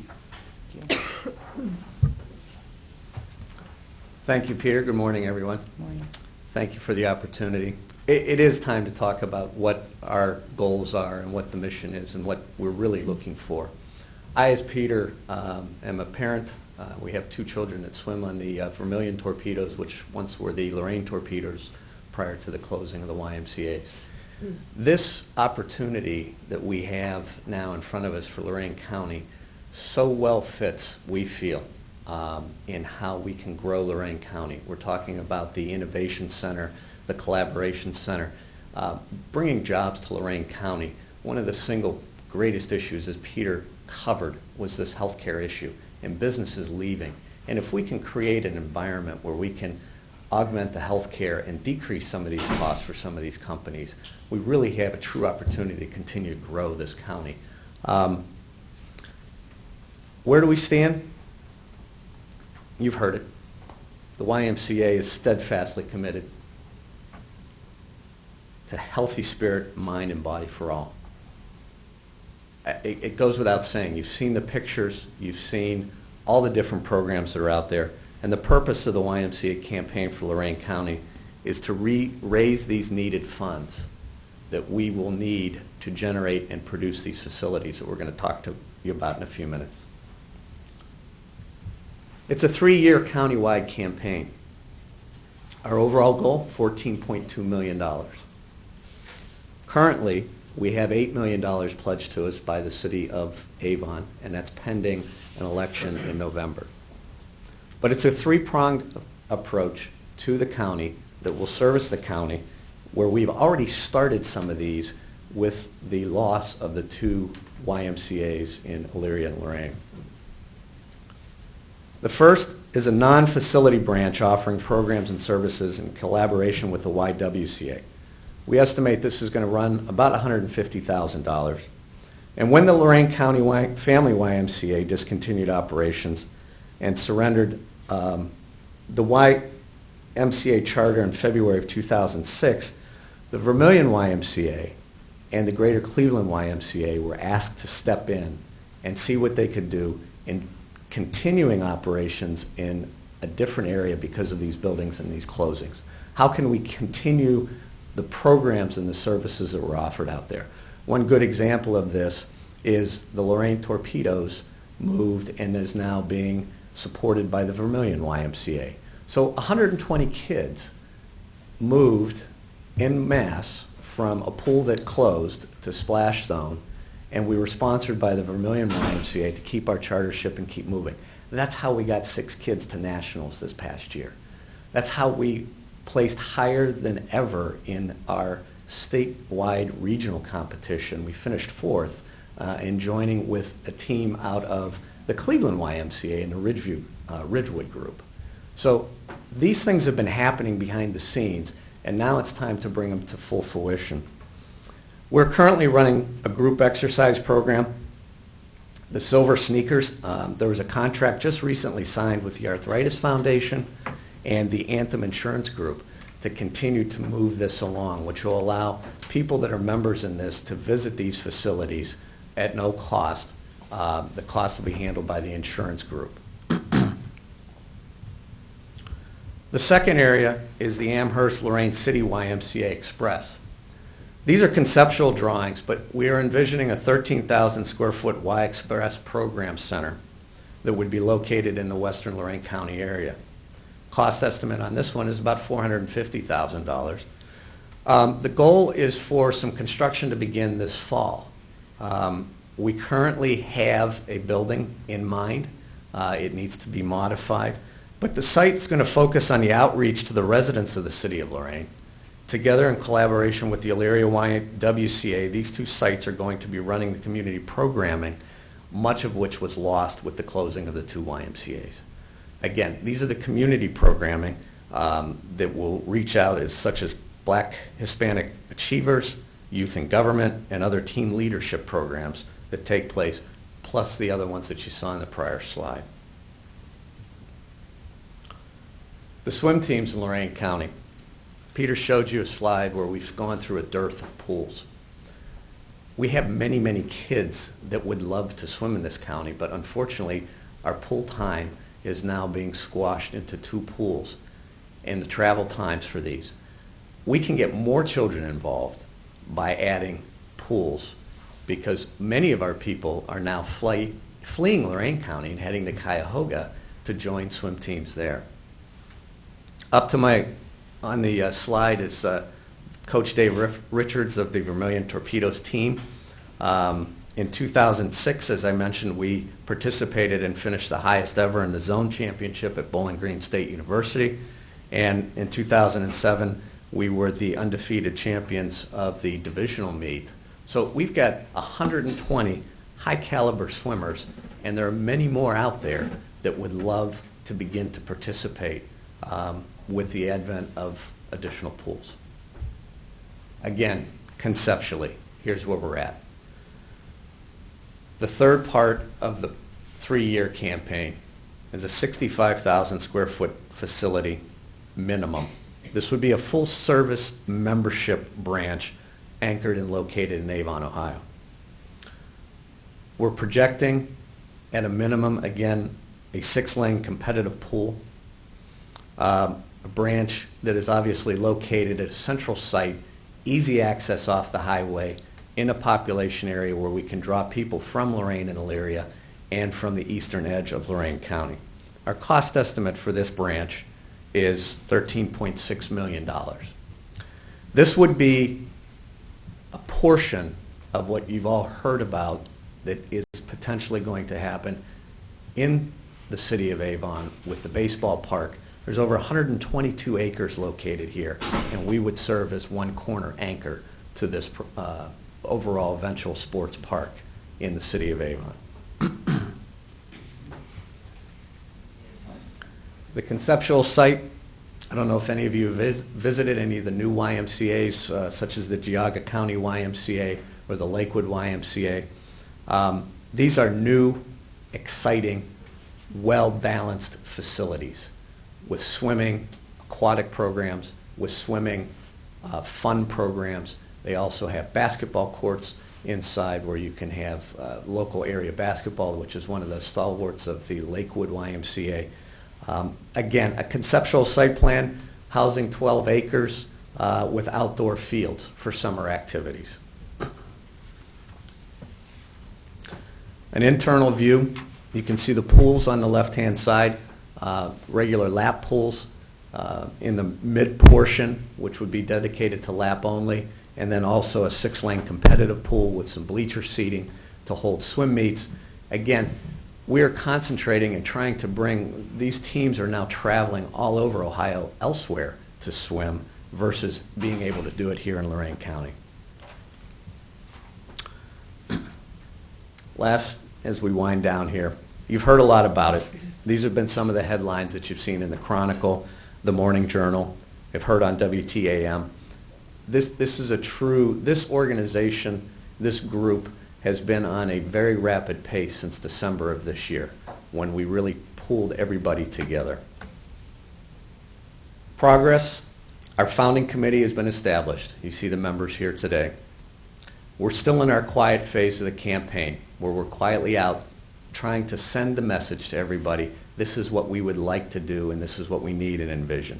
Thank you, Peter. Good morning, everyone. Morning. Thank you for the opportunity. It is time to talk about what our goals are and what the mission is and what we're really looking for. I, as Peter, am a parent. We have 2 children that swim on the Vermilion Torpedoes, which once were the Lorain Torpedoes prior to the closing of the YMCA. This opportunity that we have now in front of us for Lorain County so well fits, we feel, in how we can grow Lorain County. We're talking about the Innovation Center, the Collaboration Center, bringing jobs to Lorain County. One of the single greatest issues, as Peter covered, was this healthcare issue and businesses leaving. And if we can create an environment where we can augment the healthcare and decrease some of these costs for some of these companies, we really have a true opportunity to continue to grow this county. Where do we stand? You've heard it. The YMCA is steadfastly committed to healthy spirit, mind, and body for all. It goes without saying. You've seen the pictures. You've seen all the different programs that are out there. And the purpose of the YMCA campaign for Lorain County is to raise these needed funds that we will need to generate and produce these facilities that we're going to talk to you about in a few minutes. It's a 3-year countywide campaign. Our overall goal, $14.2 million. Currently, we have $8 million pledged to us by the city of Avon, and that's pending an election in November. But it's a 3-pronged approach to the county that will service the county, where we've already started some of these with the loss of the 2 YMCAs in Elyria and Lorain. The first is a non-facility branch offering programs and services in collaboration with the YWCA. We estimate this is going to run about $150,000. And when the Lorain County Family YMCA discontinued operations and surrendered the YMCA charter in February of 2006, the Vermilion YMCA and the Greater Cleveland YMCA were asked to step in and see what they could do in continuing operations in a different area because of these buildings and these closings. How can we continue the programs and the services that were offered out there? One good example of this is the Lorain Torpedoes moved and is now being supported by the Vermilion YMCA. So 120 kids moved en masse from a pool that closed to Splash Zone, and we were sponsored by the Vermilion YMCA to keep our chartership and keep moving. That's how we got 6 kids to nationals this past year. That's how we placed higher than ever in our statewide regional competition. We finished 4th in joining with a team out of the Cleveland YMCA and the Ridgewood group. So these things have been happening behind the scenes, and now it's time to bring them to full fruition. We're currently running a group exercise program, the Silver Sneakers. There was a contract just recently signed with the Arthritis Foundation and the Anthem Insurance Group to continue to move this along, which will allow people that are members in this to visit these facilities at no cost. The cost will be handled by the insurance group. The second area is the Amherst Lorain City YMCA Express. These are conceptual drawings, but we are envisioning a 13,000 square foot Y Express program center that would be located in the western Lorain County area. Cost estimate on this one is about $450,000. The goal is for some construction to begin this fall. We currently have a building in mind. It needs to be modified. But the site's going to focus on the outreach to the residents of the city of Lorain. Together in collaboration with the Elyria YWCA, these 2 sites are going to be running the community programming, much of which was lost with the closing of the 2 YMCAs. Again, these are the community programming that will reach out, such as Black Hispanic Achievers, Youth in Government, and other teen leadership programs that take place, plus the other ones that you saw in the prior slide. The swim teams in Lorain County. Peter showed you a slide where we've gone through a dearth of pools. We have many, many kids that would love to swim in this county, but unfortunately, our pool time is now being squashed into 2 pools and the travel times for these. We can get more children involved by adding pools because many of our people are now fleeing Lorain County and heading to Cuyahoga to join swim teams there. Up to on the slide is Coach Dave Richards of the Vermilion Torpedoes team. In 2006, as I mentioned, we participated and finished the highest ever in the zone championship at Bowling Green State University. And in 2007, we were the undefeated champions of the divisional meet. So we've got 120 high caliber swimmers, and there are many more out there that would love to begin to participate with the advent of additional pools. Again, conceptually, here's where we're at. The third part of the 3-year campaign is a 65,000 square foot facility minimum. This would be a full service membership branch anchored and located in Avon, Ohio. We're projecting at a minimum, again, a 6-lane competitive pool, a branch that is obviously located at a central site, easy access off the highway, in a population area where we can draw people from Lorain and Elyria and from the eastern edge of Lorain County. Our cost estimate for this branch is $13.6 million. This would be a portion of what you've all heard about that is potentially going to happen in the city of Avon with the baseball park. There's over 122 acres located here, and we would serve as one corner anchor to this overall eventual sports park in the city of Avon. The conceptual site, I don't know if any of you have visited any of the new YMCAs, such as the Geauga County YMCA or the Lakewood YMCA. These are new, exciting, well-balanced facilities with swimming, aquatic programs, with swimming, fun programs. They also have basketball courts inside where you can have local area basketball, which is one of the stalwarts of the Lakewood YMCA. Again, a conceptual site plan housing 12 acres with outdoor fields for summer activities. An internal view, you can see the pools on the left-hand side, regular lap pools in the mid portion, which would be dedicated to lap only, and then also a 6-lane competitive pool with some bleacher seating to hold swim meets. Again, we are concentrating and trying to bring, these teams are now traveling all over Ohio elsewhere to swim versus being able to do it here in Lorain County. Last, as we wind down here, you've heard a lot about it. These have been some of the headlines that you've seen in the Chronicle, the Morning Journal, you've heard on WTAM. This is a true, this organization, this group has been on a very rapid pace since December of this year when we really pulled everybody together. Progress, our founding committee has been established. You see the members here today. We're still in our quiet phase of the campaign where we're quietly out trying to send the message to everybody, this is what we would like to do and this is what we need and envision.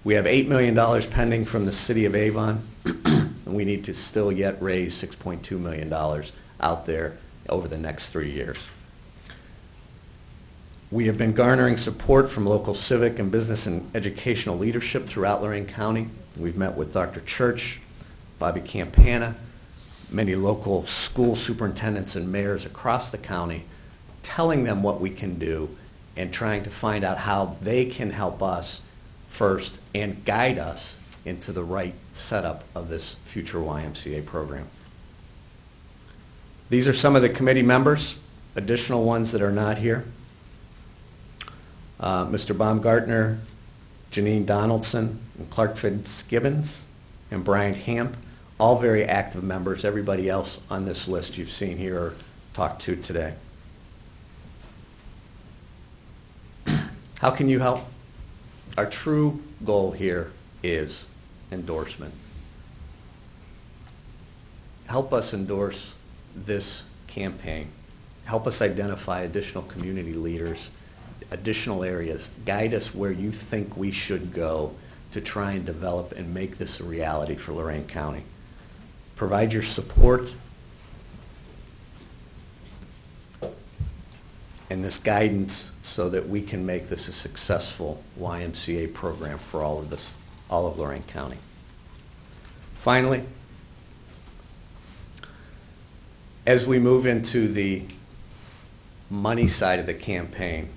We have $8 million pending from the city of Avon, and we need to still yet raise $6.2 million out there over the next 3 years. We have been garnering support from local civic and business and educational leadership throughout Lorain County. We've met with Dr. Church, Bobby Campana, many local school superintendents and mayors across the county, telling them what we can do and trying to find out how they can help us first and guide us into the right setup of this future YMCA program. These are some of the committee members, additional ones that are not here. Mr. Baumgartner, Janine Donaldson, and Clark Fitzgibbons, and Brian Hamp, all very active members. Everybody else on this list you've seen here or talked to today. How can you help? Our true goal here is endorsement. Help us endorse this campaign. Help us identify additional community leaders, additional areas. Guide us where you think we should go to try and develop and make this a reality for Lorain County. Provide your support and this guidance so that we can make this a successful YMCA program for all of Lorain County. Finally, as we move into the money side of the campaign,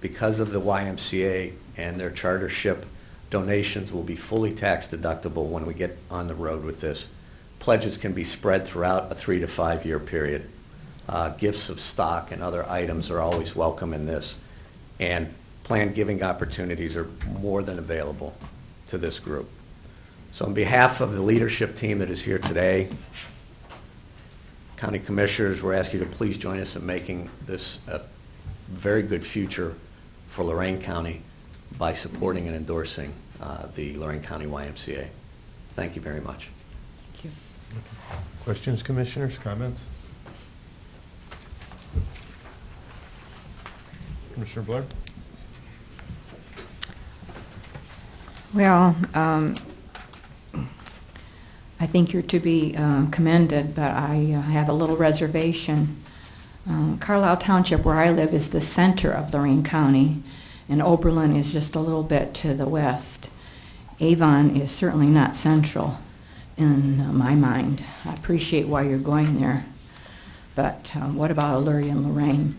because of the YMCA and their chartership, donations will be fully tax deductible when we get on the road with this. Pledges can be spread throughout a 3 to 5 year period. Gifts of stock and other items are always welcome in this. And planned giving opportunities are more than available to this group. So on behalf of the leadership team that is here today, County Commissioners, we're asking you to please join us in making this a very good future for Lorain County by supporting and endorsing the Lorain County YMCA. Thank you very much. Thank you. Questions, Commissioners, comments? Commissioner Blair? Well, I think you're to be commended, but I have a little reservation. Carlisle Township, where I live, is the center of Lorain County, and Oberlin is just a little bit to the west. Avon is certainly not central in my mind. I appreciate why you're going there, but what about Elyria and Lorain?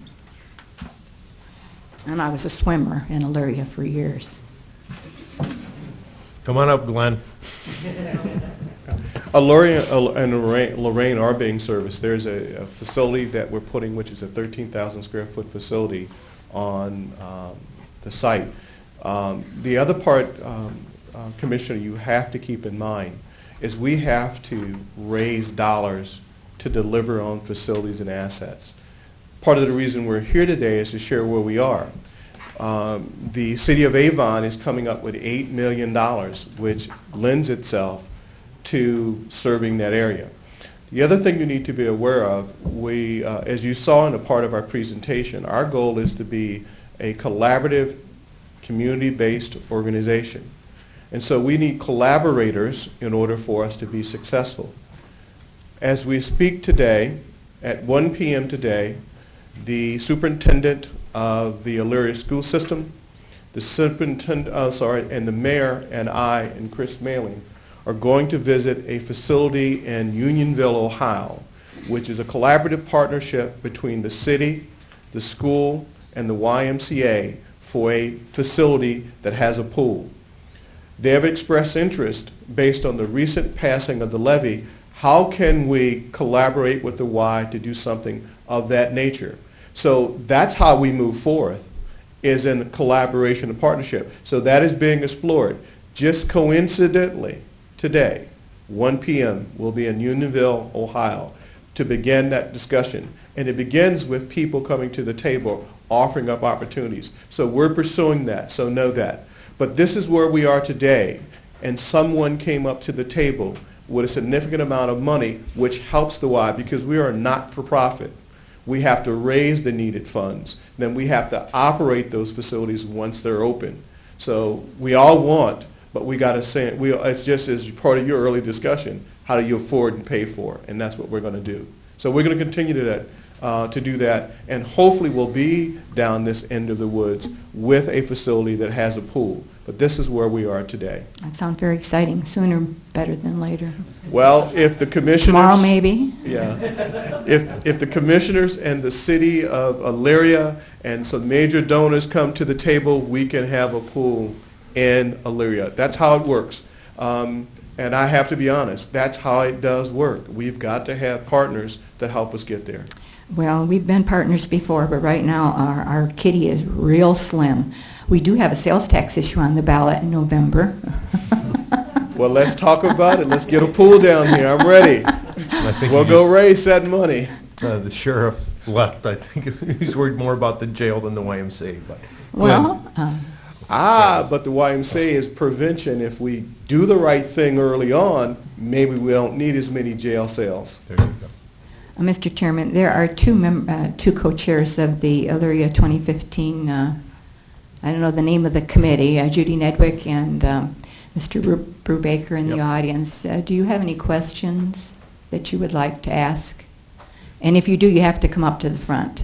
And I was a swimmer in Elyria for years. Come on up, Glenn. Elyria and Lorain are being serviced. There's a facility that we're putting, which is a 13,000 square foot facility on the site. The other part, Commissioner, you have to keep in mind is we have to raise dollars to deliver on facilities and assets. Part of the reason we're here today is to share where we are. The city of Avon is coming up with $8 million, which lends itself to serving that area. The other thing you need to be aware of, as you saw in a part of our presentation, our goal is to be a collaborative, community-based organization. And so we need collaborators in order for us to be successful. As we speak today, at 1 p.m. today, the superintendent of the Elyria school system, the superintendent, and the mayor and I and Chris Mailing are going to visit a facility in Unionville, Ohio, which is a collaborative partnership between the city, the school, and the YMCA for a facility that has a pool. They have expressed interest based on the recent passing of the levy. How can we collaborate with the Y to do something of that nature? So that's how we move forth, is in collaboration and partnership. So that is being explored. Just coincidentally, today, 1 p.m., we'll be in Unionville, Ohio, to begin that discussion. And it begins with people coming to the table, offering up opportunities. So we're pursuing that, so know that. But this is where we are today, and someone came up to the table with a significant amount of money, which helps the Y, because we are not for profit. We have to raise the needed funds. Then we have to operate those facilities once they're open. So we all want, but we got to say, it's just as part of your early discussion, how do you afford and pay for? And that's what we're going to do. So we're going to continue to do that, and hopefully we'll be down this end of the woods with a facility that has a pool. But this is where we are today. That sounds very exciting. Sooner better than later. Well, if the commissioners... Tomorrow maybe? Yeah. If the commissioners and the city of Elyria and some major donors come to the table, we can have a pool in Elyria. That's how it works. And I have to be honest, that's how it does work. We've got to have partners that help us get there. Well, we've been partners before, but right now our kitty is real slim. We do have a sales tax issue on the ballot in November. Well, let's talk about it. Let's get a pool down here. I'm ready. I think We'll you go just- raise that money. The sheriff left. I think he's worried more about the jail than the YMCA. But Well, But the YMCA is prevention. If we do the right thing early on, maybe we don't need as many jail cells. there you go. Mr. Chairman, there are two co-chairs of the Elyria 2015, I don't know the name of the committee, Judy Nedwick and Mr. Brubaker in the Yep. audience. Do you have any questions that you would like to ask? And if you do, you have to come up to the front.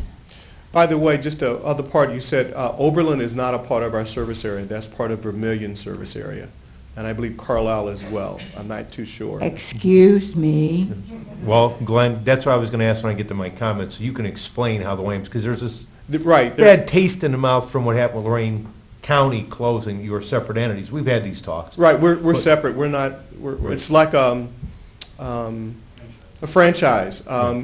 By the way, just the other part, you said Oberlin is not a part of our service area. That's part of Vermilion service area. And I believe Carlisle as well. I'm not too sure. Excuse me. Well, Glenn, that's what I was going to ask when I get to my comments. So you can explain how the YMCA, because there's this Right. there- bad taste in the mouth from what happened with Lorain County closing your separate entities. We've had these talks. Right, we're But- separate. We're not, it's like a franchise.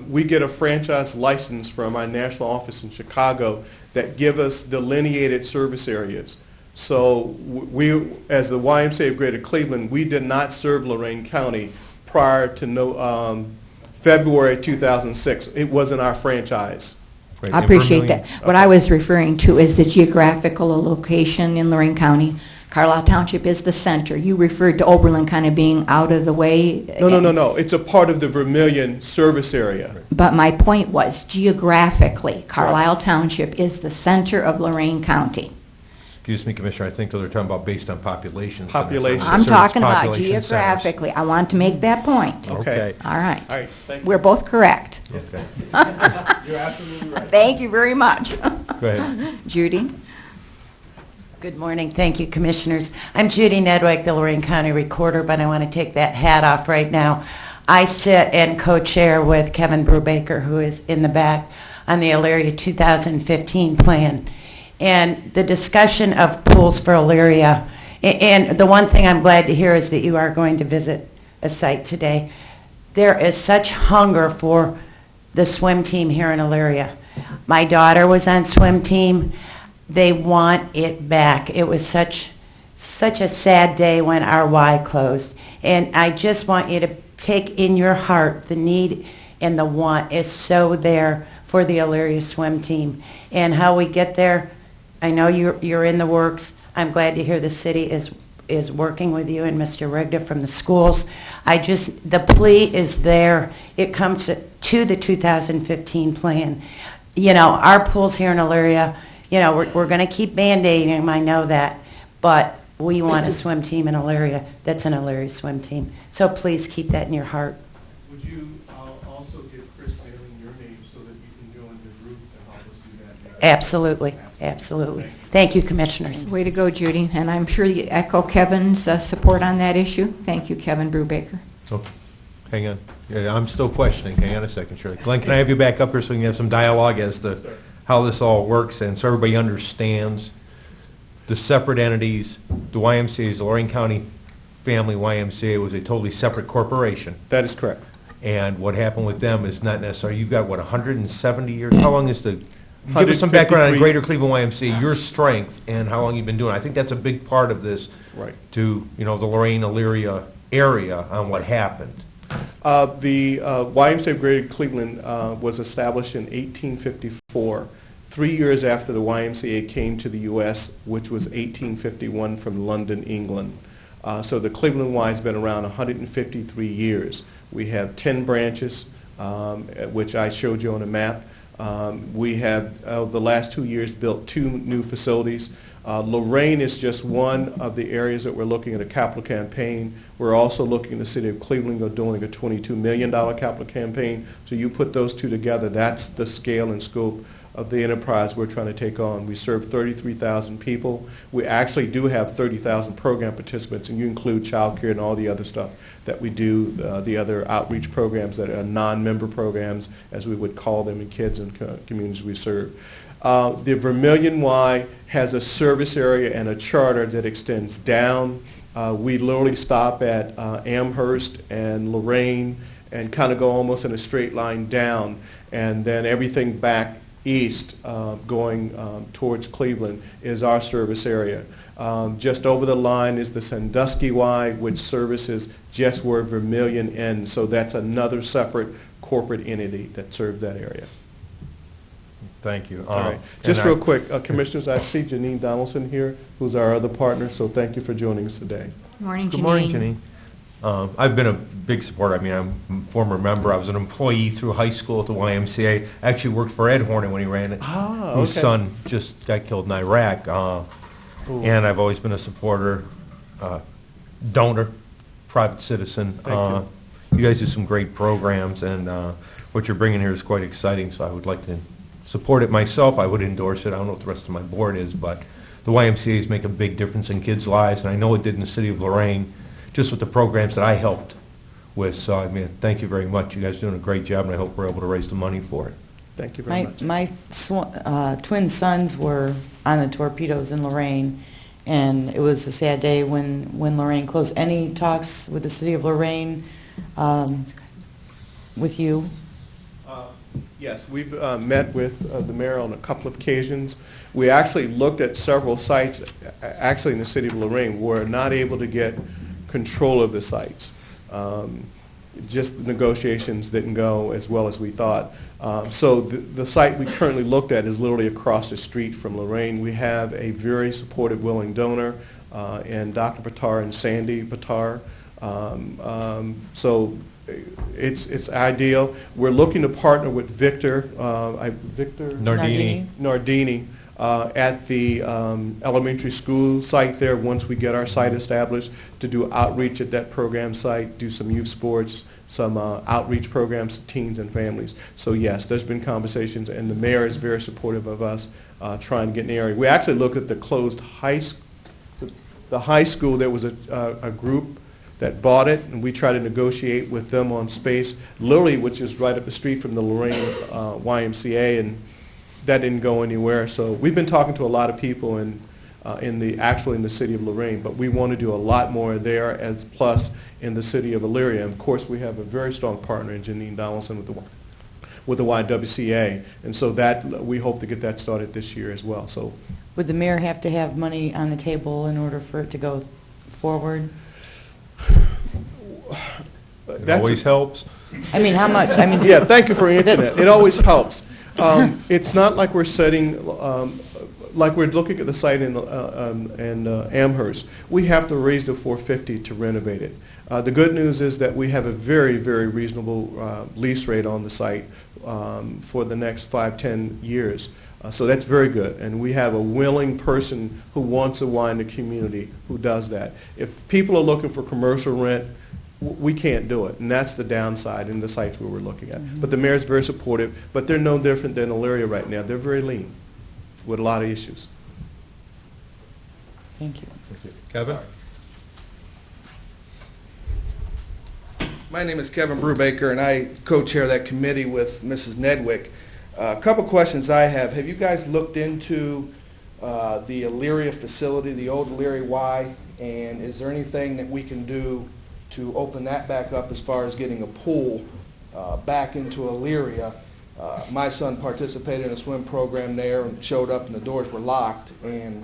We get a franchise license from our national office in Chicago that give us delineated service areas. So we, as the YMCA of Greater Cleveland, we did not serve Lorain County prior to February 2006. It wasn't our franchise. Right, I and appreciate Vermilion- that. What I was referring to is the geographical location in Lorain County. Carlisle Township is the center. You referred to Oberlin kind of being out of the way. No. It's a part of the Vermilion service area. But my point was, geographically, Carlisle Township is the center of Lorain County. Excuse me, Commissioner, I think they're talking about based on population. centers. Population. I'm Service talking about population centers. geographically. I want to make that point. Okay. All right. All right, thank you. We're both correct. Okay, You're absolutely right. Thank you very much. go ahead. Judy? Good morning. Thank you, Commissioners. I'm Judy Nedwick, the Lorain County Recorder, but I want to take that hat off right now. I sit and co-chair with Kevin Brubaker, who is in the back, on the Elyria 2015 plan. And the discussion of pools for Elyria, and the one thing I'm glad to hear is that you are going to visit a site today. There is such hunger for the swim team here in Elyria. My daughter was on swim team. They want it back. It was such a sad day when our Y closed. And I just want you to take in your heart the need and the want is so there for the Elyria swim team. And how we get there, I know you're in the works. I'm glad to hear the city is working with you and Mr. Rigda from the schools. The plea is there. It comes to the 2015 plan. You know, our pools here in Elyria, you know, we're going to keep Band-Aiding them, I know that, but we want a swim team in Elyria that's an Elyria swim team. So please keep that in your heart. Would you also give Chris Bailey your name so that you can join the group to help us do that? Absolutely, absolutely. Thank you, Commissioners. Way to go, Judy. And I'm sure you echo Kevin's support on that issue. Thank you, Kevin Brubaker. Oh, hang on. Yeah, I'm still questioning. Hang on a second, Shirley. Glenn, can I have you back up here so we can have some dialogue as to how this all works and so everybody understands the separate entities? The YMCA, the Lorain County Family YMCA, was a totally separate corporation. That is correct. And what happened with them is not necessarily, you've got, what, 170 years? How long is the, give us some background on 153. Greater Cleveland YMCA, your strength, and how long you've been doing it. I think that's a big part of this Right. to, you know, the Lorain, Elyria area on what happened. The YMCA of Greater Cleveland was established in 1854, 3 years after the YMCA came to the U.S., which was 1851 from London, England. So the Cleveland Y has been around 153 years. We have 10 branches, which I showed you on a map. We have, the last 2 years, built 2 new facilities. Lorain is just one of the areas that we're looking at a capital campaign. We're also looking at the city of Cleveland doing a $22 million capital campaign. So you put those two together, that's the scale and scope of the enterprise we're trying to take on. We serve 33,000 people. We actually do have 30,000 program participants, and you include child care and all the other stuff that we do, the other outreach programs that are non-member programs, as we would call them, in kids and communities we serve. The Vermilion Y has a service area and a charter that extends down. We literally stop at Amherst and Lorain and kind of go almost in a straight line down, and then everything back east going towards Cleveland is our service area. Just over the line is the Sandusky Y, which services just where Vermilion ends. So that's another separate corporate entity that serves that area. Thank you. All right. Just real quick, Commissioners, I see Janine Donaldson here, who's our other partner, so thank you for joining us today. Good morning, Janine. Good morning, Janine. I've been a big supporter. I mean, I'm a former member. I was an employee through high school at the YMCA. I actually worked for Ed Hornan when he ran it, whose son just got killed in Iraq. And I've always been a supporter, donor, private citizen. Thank you guys do some great programs, and what you're bringing here is quite exciting, so I would like to support it myself. I would endorse it. I don't know what the rest of my board is, but the YMCA's make a big difference in kids' lives, and I know it did in the city of Lorain, just with the programs that I helped with. So, I mean, thank you very much. You guys are doing a great job, and I hope we're able to raise the money for it. Thank you very much. My twin sons were on the torpedoes in Lorain, and it was a sad day when Lorain closed. Any talks with the city of Lorain with you? Yes, we've met with the mayor on a couple of occasions. We actually looked at several sites, actually in the city of Lorain. We're not able to get control of the sites. Just the negotiations didn't go as well as we thought. So the site we currently looked at is literally across the street from Lorain. We have a very supportive, willing donor, and Dr. Patar and Sandy Patar. So it's ideal. We're looking to partner with Victor Nardini at the elementary school site there once we get our site established, to do outreach at that program site, do some youth sports, some outreach programs to teens and families. So yes, there's been conversations, and the mayor is very supportive of us trying to get in the area. We actually looked at the closed high school. There was a group that bought it, and we tried to negotiate with them on space, literally, which is right up the street from the Lorain YMCA, and that didn't go anywhere. So we've been talking to a lot of people in the city of Lorain, but we want to do a lot more there, as plus in the city of Elyria. And of course, we have a very strong partner in Janine Donaldson with the YWCA, and so that we hope to get that started this year as well. So, Would the mayor have to have money on the table in order for it to go forward? It always helps. I mean, how much? I mean, yeah, thank you for answering that. It always helps. It's not like we're setting, like we're looking at the site in Amherst. We have to raise the $450 to renovate it. The good news is that we have a very, very reasonable lease rate on the site for the next 5-10 years. So that's very good, and we have a willing person who wants a Y in the community who does that. If people are looking for commercial rent, we can't do it, and that's the downside in the sites where we're looking at. Mm-hmm. But the mayor's very supportive, but they're no different than Elyria right now. They're very lean with a lot of issues. Thank you. Kevin? My name is Kevin Brubaker, and I co-chair that committee with Mrs. Nedwick. A couple questions I have. Have you guys looked into the Elyria facility, the old Elyria Y, and is there anything that we can do to open that back up as far as getting a pool back into Elyria? My son participated in a swim program there and showed up and the doors were locked, and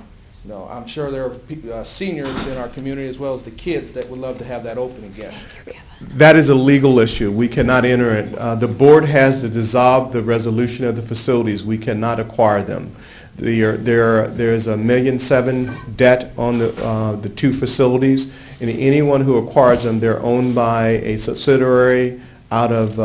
I'm sure there are seniors in our community as well as the kids that would love to have that open again. That is a legal issue. We cannot enter it. The board has to dissolve the resolution of the facilities. We cannot acquire them. There's $1.7 million debt on the two facilities, and anyone who acquires them, they're owned by a subsidiary out of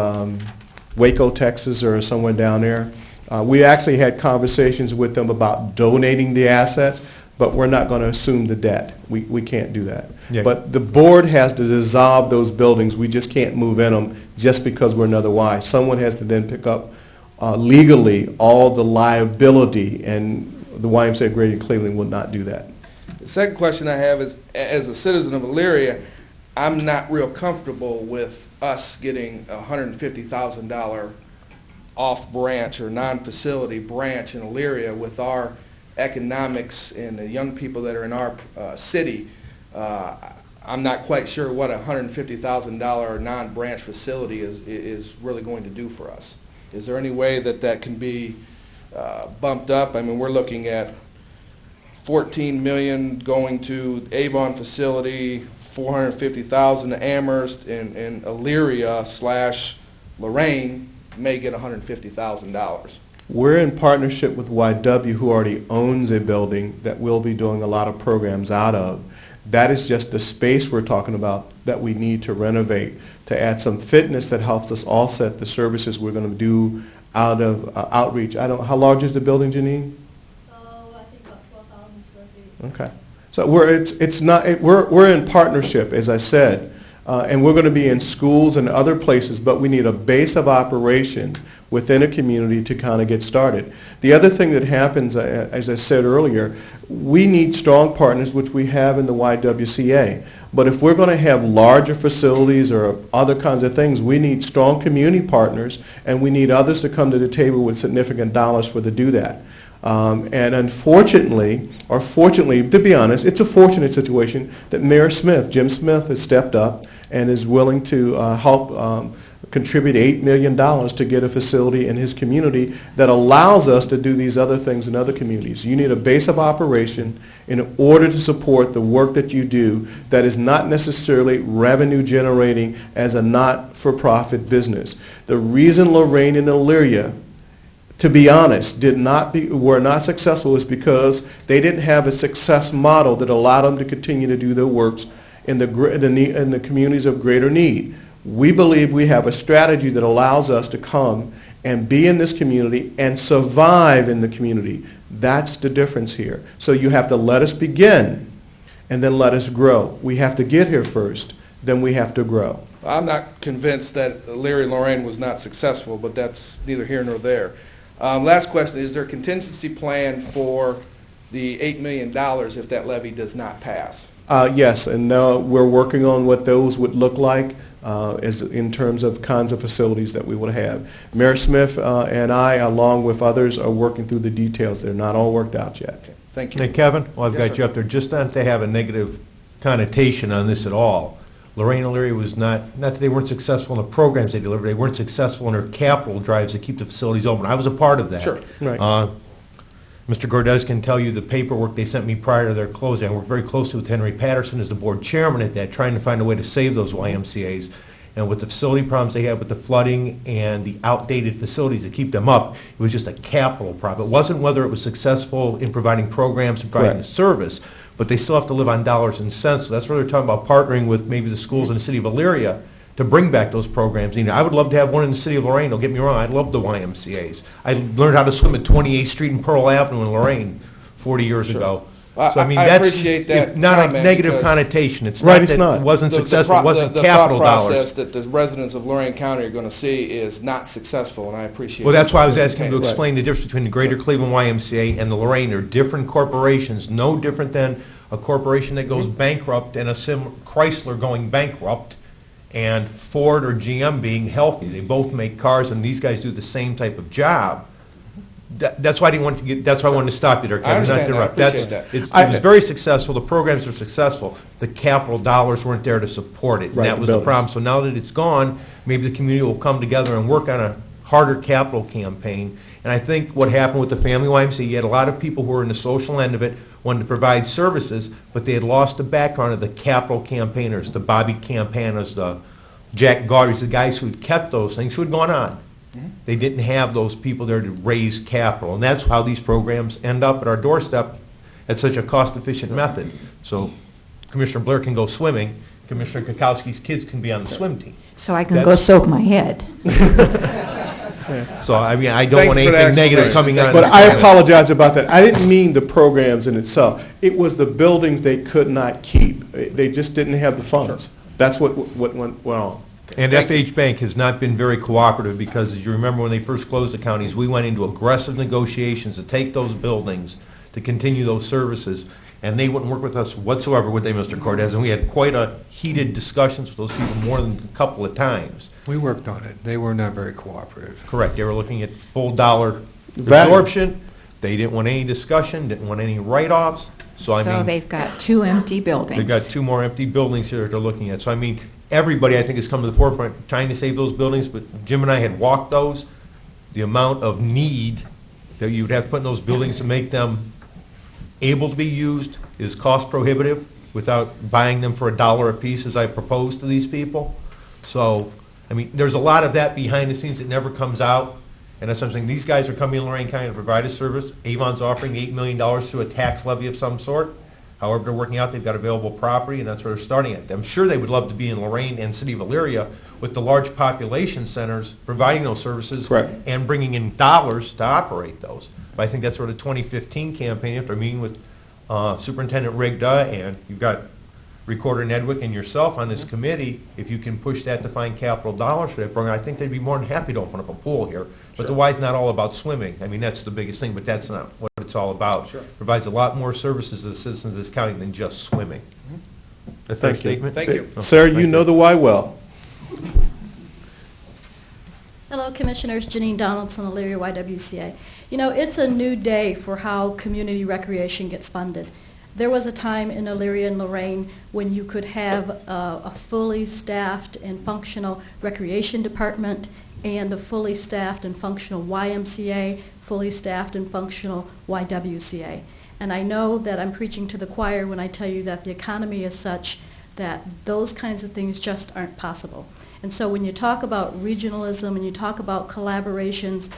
Waco, Texas, or somewhere down there. We actually had conversations with them about donating the assets, but we're not going to assume the debt. We can't do that. Yeah. But the board has to dissolve those buildings. We just can't move in them just because we're another Y. Someone has to then pick up legally all the liability, and the YMCA of Greater Cleveland will not do that. The second question I have is, as a citizen of Elyria, I'm not real comfortable with us getting a $150,000 off-branch or non-facility branch in Elyria with our economics and the young people that are in our city. I'm not quite sure what a $150,000 non-branch facility is really going to do for us. Is there any way that can be bumped up. I mean, we're looking at 14 million going to Avon facility, 450,000 to Amherst, and Elyria / Lorain may get $150,000. We're in partnership with YW, who already owns a building that we'll be doing a lot of programs out of. That is just the space we're talking about that we need to renovate to add some fitness that helps us offset the services we're going to do out of outreach. How large is the building, Janine? I think about 12,000 square feet. Okay. So we're in partnership, as I said, and we're going to be in schools and other places, but we need a base of operation within a community to kind of get started. The other thing that happens, as I said earlier, we need strong partners, which we have in the YWCA. But if we're going to have larger facilities or other kinds of things, we need strong community partners, and we need others to come to the table with significant dollars to do that. And unfortunately, or fortunately, to be honest, it's a fortunate situation that Mayor Smith, Jim Smith, has stepped up and is willing to help contribute $8 million to get a facility in his community that allows us to do these other things in other communities. You need a base of operation in order to support the work that you do that is not necessarily revenue generating as a not-for-profit business. The reason Lorain and Elyria, to be honest, were not successful is because they didn't have a success model that allowed them to continue to do their works in the communities of greater need. We believe we have a strategy that allows us to come and be in this community and survive in the community. That's the difference here. So you have to let us begin and then let us grow. We have to get here first, then we have to grow. I'm not convinced that Larry Lorain was not successful, but that's neither here nor there. Last question, is there a contingency plan for the $8 million if that levy does not pass? Yes, and now we're working on what those would look like as in terms of kinds of facilities that we will have. Mayor Smith and I, along with others, are working through the details. They're not all worked out yet. Okay. Thank you. Hey, Kevin, well, I've Yes, got sir. you up there. Just not to have a negative connotation on this at all. Lorain and Elyria was not that they weren't successful in the programs they delivered, they weren't successful in their capital drives to keep the facilities open. I was a part of that. Sure. Right. Mr. Gordez can tell you the paperwork they sent me prior to their closing. I worked very closely with Henry Patterson as the board chairman at that, trying to find a way to save those YMCA's. And with the facility problems they had with the flooding and the outdated facilities to keep them up, it was just a capital problem. It wasn't whether it was successful in providing programs and providing the service, but they still have to live on dollars and cents. So that's where they're talking about partnering with maybe the schools in the city of Elyria to bring back those programs. You know, I would love to have one in the city of Lorain. Don't get me wrong. I love the YMCA's. I learned how to swim at 28th Street and Pearl Avenue in Lorain 40 years ago. So, I mean, I that's appreciate that not a comment negative because connotation. It's Right, not it's that not. it wasn't successful. It wasn't the capital thought process dollars. that the residents of Lorain County are going to see is not successful, and I appreciate Well, that's why I was that. asking him to explain the difference between the Greater Cleveland YMCA and the Lorain. They're different corporations, no different than a corporation that goes bankrupt and a Chrysler going bankrupt and Ford or GM being healthy. They both make cars, and these guys do the same type of job. That's why I didn't want to get. That's why I wanted to stop you there, Kevin. I understand not to that. I interrupt. appreciate that. It was very successful. The programs were successful. The capital dollars weren't there to support it, and Right, that the was the buildings. problem. So now that it's gone, maybe the community will come together and work on a harder capital campaign. And I think what happened with the Family YMCA, you had a lot of people who were in the social end of it, wanted to provide services, but they had lost the background of the capital campaigners, the Bobby Campanas, the Jack Gaudrys, the guys who had kept those things, who had gone on. They didn't have those people there to raise capital, and that's how these programs end up at our doorstep at such a cost-efficient method. So Commissioner Blair can go swimming, Commissioner Kukowski's kids can be on the swim team. So I can go soak my head. So, I mean, I don't Thank want you for that anything negative explanation. coming out of But this. I apologize about that. I didn't mean the programs in itself. It was the buildings they could not keep. They just didn't have the funds. That's what went wrong. And FH Bank has not been very cooperative because, as you remember, when they first closed the counties, we went into aggressive negotiations to take those buildings, to continue those services, and they wouldn't work with us whatsoever, would they, Mr. Cortez? And we had quite a heated discussions with those people more than a couple of times. We worked on it. They were not very cooperative. Correct. They were looking at full dollar Value. absorption. They didn't want any discussion, didn't want any write-offs. So, I So mean, they've got 2 empty buildings. they've got 2 more empty buildings here they're looking at. So, I mean, everybody, I think, has come to the forefront trying to save those buildings, but Jim and I had walked those. The amount of need that you would have to put in those buildings to make them able to be used is cost prohibitive without buying them for $1 a piece as I proposed to these people. So, I mean, there's a lot of that behind the scenes that never comes out. And that's what I'm saying. These guys are coming in Lorain County to provide a service. Avon's offering $8 million through a tax levy of some sort. However, they're working out, they've got available property, and that's where they're starting at. I'm sure they would love to be in Lorain and City of Elyria with the large population centers providing those services Correct. and bringing in dollars to operate those. But I think that's where the 2015 campaign, after meeting with Superintendent Rigda, and you've got Recorder Nedwick and yourself on this committee, if you can push that to find capital dollars for that program, I think they'd be more than happy to open up a pool here. But the Y's not all about swimming. I mean, that's the biggest thing, but that's not what it's all about. Sure. Provides a lot more services to the citizens of this county than just swimming. A fair Thank you. statement? Thank you. Oh, Sarah, thank you know the why well. Hello, Commissioners. Janine Donaldson, Elyria YWCA. You know, it's a new day for how community recreation gets funded. There was a time in Elyria and Lorain when you could have a fully staffed and functional recreation department and a fully staffed and functional YMCA, fully staffed and functional YWCA. And I know that I'm preaching to the choir when I tell you that the economy is such that those kinds of things just aren't possible. And so when you talk about regionalism and you talk about collaborations,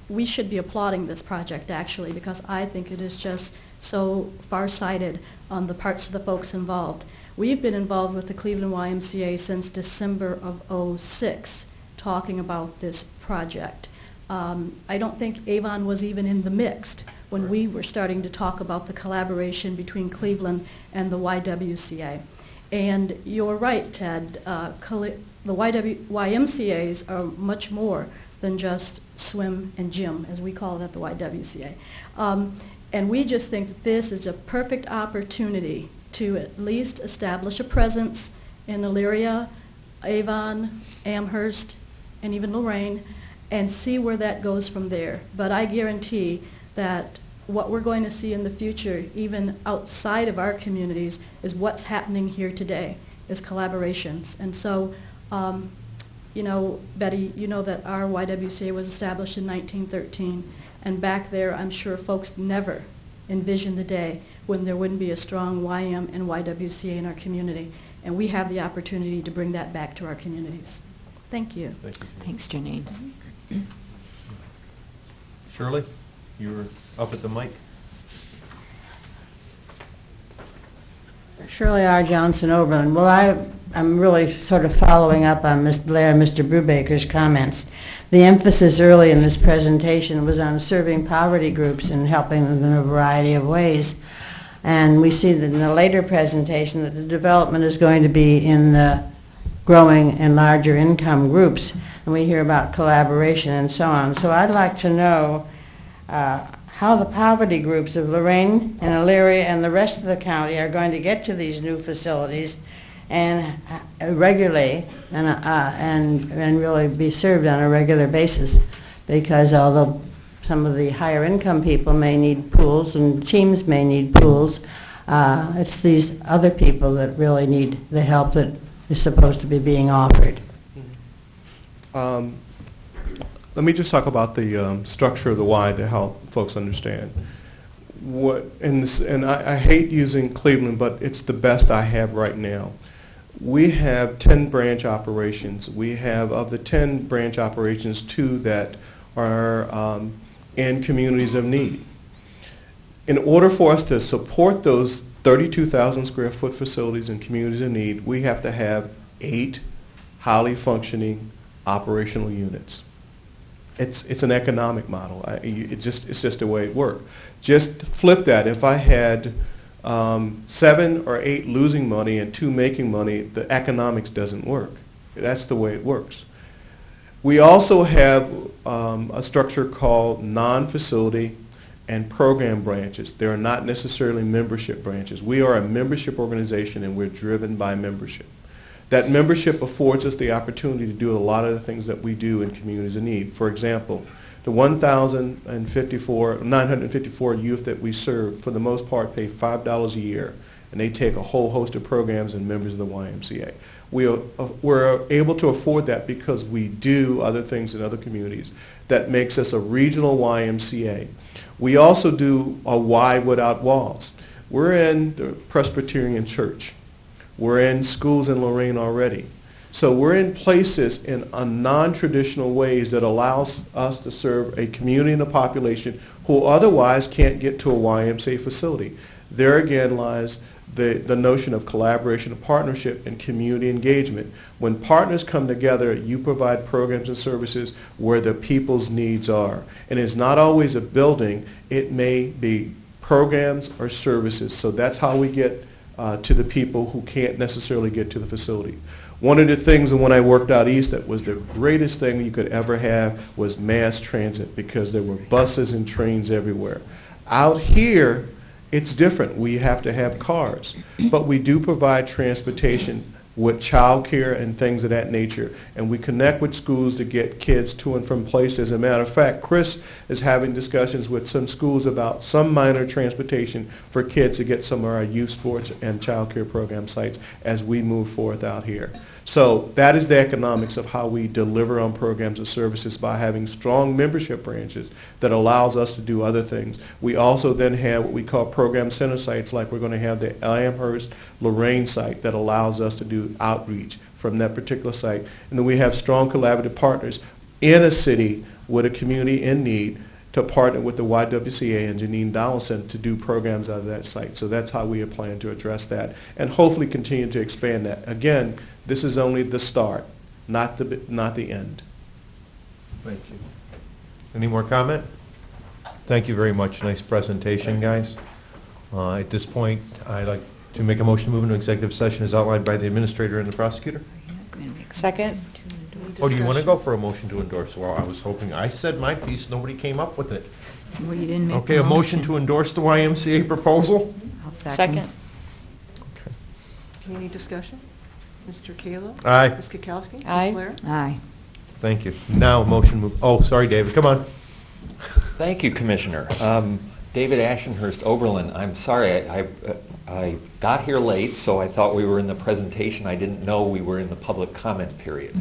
we should be applauding this project actually, because I think it is just so far-sighted on the parts of the folks involved. We've been involved with the Cleveland YMCA since December of '06, talking about this project. I don't think Avon was even in the mix when we were starting to talk about the collaboration between Cleveland and the YWCA. And you're right, Ted, the YMCAs are much more than just swim and gym, as we call it at the YWCA. And we just think that this is a perfect opportunity to at least establish a presence in Elyria, Avon, Amherst, and even Lorain, and see where that goes from there. But I guarantee that what we're going to see in the future, even outside of our communities, is what's happening here today, is collaborations. And so, you know, Betty, you know that our YWCA was established in 1913, and back there I'm sure folks never envisioned the day when there wouldn't be a strong YM and YWCA in our community. And we have the opportunity to bring that back to our communities. Thank you. Thank you. Thanks, Janine. Shirley, you were up at the mic. Shirley R. Johnson, Oberlin. Well, I'm really sort of following up on Ms. Blair and Mr. Brubaker's comments. The emphasis early in this presentation was on serving poverty groups and helping them in a variety of ways. And we see that in the later presentation that the development is going to be in the growing and larger income groups. And we hear about collaboration and so on. So I'd like to know how the poverty groups of Lorain and Elyria and the rest of the county are going to get to these new facilities and regularly and really be served on a regular basis, because although some of the higher income people may need pools and teams may need pools, it's these other people that really need the help that is supposed to be being offered. Let me just talk about the structure of the Y to help folks understand. I hate using Cleveland, but it's the best I have right now. We have 10 branch operations. We have, of the 10 branch operations, 2 that are in communities of need. In order for us to support those 32,000 square foot facilities in communities of need, we have to have 8 highly functioning operational units. It's an economic model. It's just the way it works. Just flip that. If I had 7 or 8 losing money and 2 making money, the economics doesn't work. That's the way it works. We also have a structure called non-facility and program branches. They are not necessarily membership branches. We are a membership organization and we're driven by membership. That membership affords us the opportunity to do a lot of the things that we do in communities of need. For example, the 954 youth that we serve, for the most part, pay $5 a year and they take a whole host of programs and members of the YMCA. We're able to afford that because we do other things in other communities that makes us a regional YMCA. We also do a Y without walls. We're in the Presbyterian Church. We're in schools in Lorain already. So we're in places in non-traditional ways that allows us to serve a community and a population who otherwise can't get to a YMCA facility. There again lies the notion of collaboration, of partnership, and community engagement. When partners come together, you provide programs and services where the people's needs are. And it's not always a building. It may be programs or services. So that's how we get to the people who can't necessarily get to the facility. One of the things when I worked out east that was the greatest thing you could ever have was mass transit, because there were buses and trains everywhere. Out here, it's different. We have to have cars, but we do provide transportation with child care and things of that nature, and we connect with schools to get kids to and from places. As a matter of fact, Chris is having discussions with some schools about some minor transportation for kids to get some of our youth sports and child care program sites as we move forth out here. So that is the economics of how we deliver on programs and services, by having strong membership branches that allows us to do other things. We also then have what we call program center sites, like we're going to have the Amherst Lorain site that allows us to do outreach from that particular site. And then we have strong collaborative partners in a city with a community in need to partner with the YWCA and Janine Donaldson to do programs out of that site. So that's how we plan to address that and hopefully continue to expand that. Again, this is only the start, not the end. Thank you. Any more comment? Thank you very much. Nice presentation, guys. At this point, I'd like to make a motion to move into executive session as outlined by the administrator and the prosecutor. Second. Oh, do you want to go for a motion to endorse? Well, I was hoping, I said my piece, nobody came up with it. Well, you didn't make Okay, the a motion to endorse the YMCA proposal? I'll second. Any discussion? Mr. Kayla? Aye. Ms. Kukowski? Aye. Ms. Blair? Aye. Thank you. Now, motion move, oh, sorry, David, come on. Thank you, Commissioner. David Ashenhurst, Oberlin. I'm sorry, I got here late, so I thought we were in the presentation. I didn't know we were in the public comment period.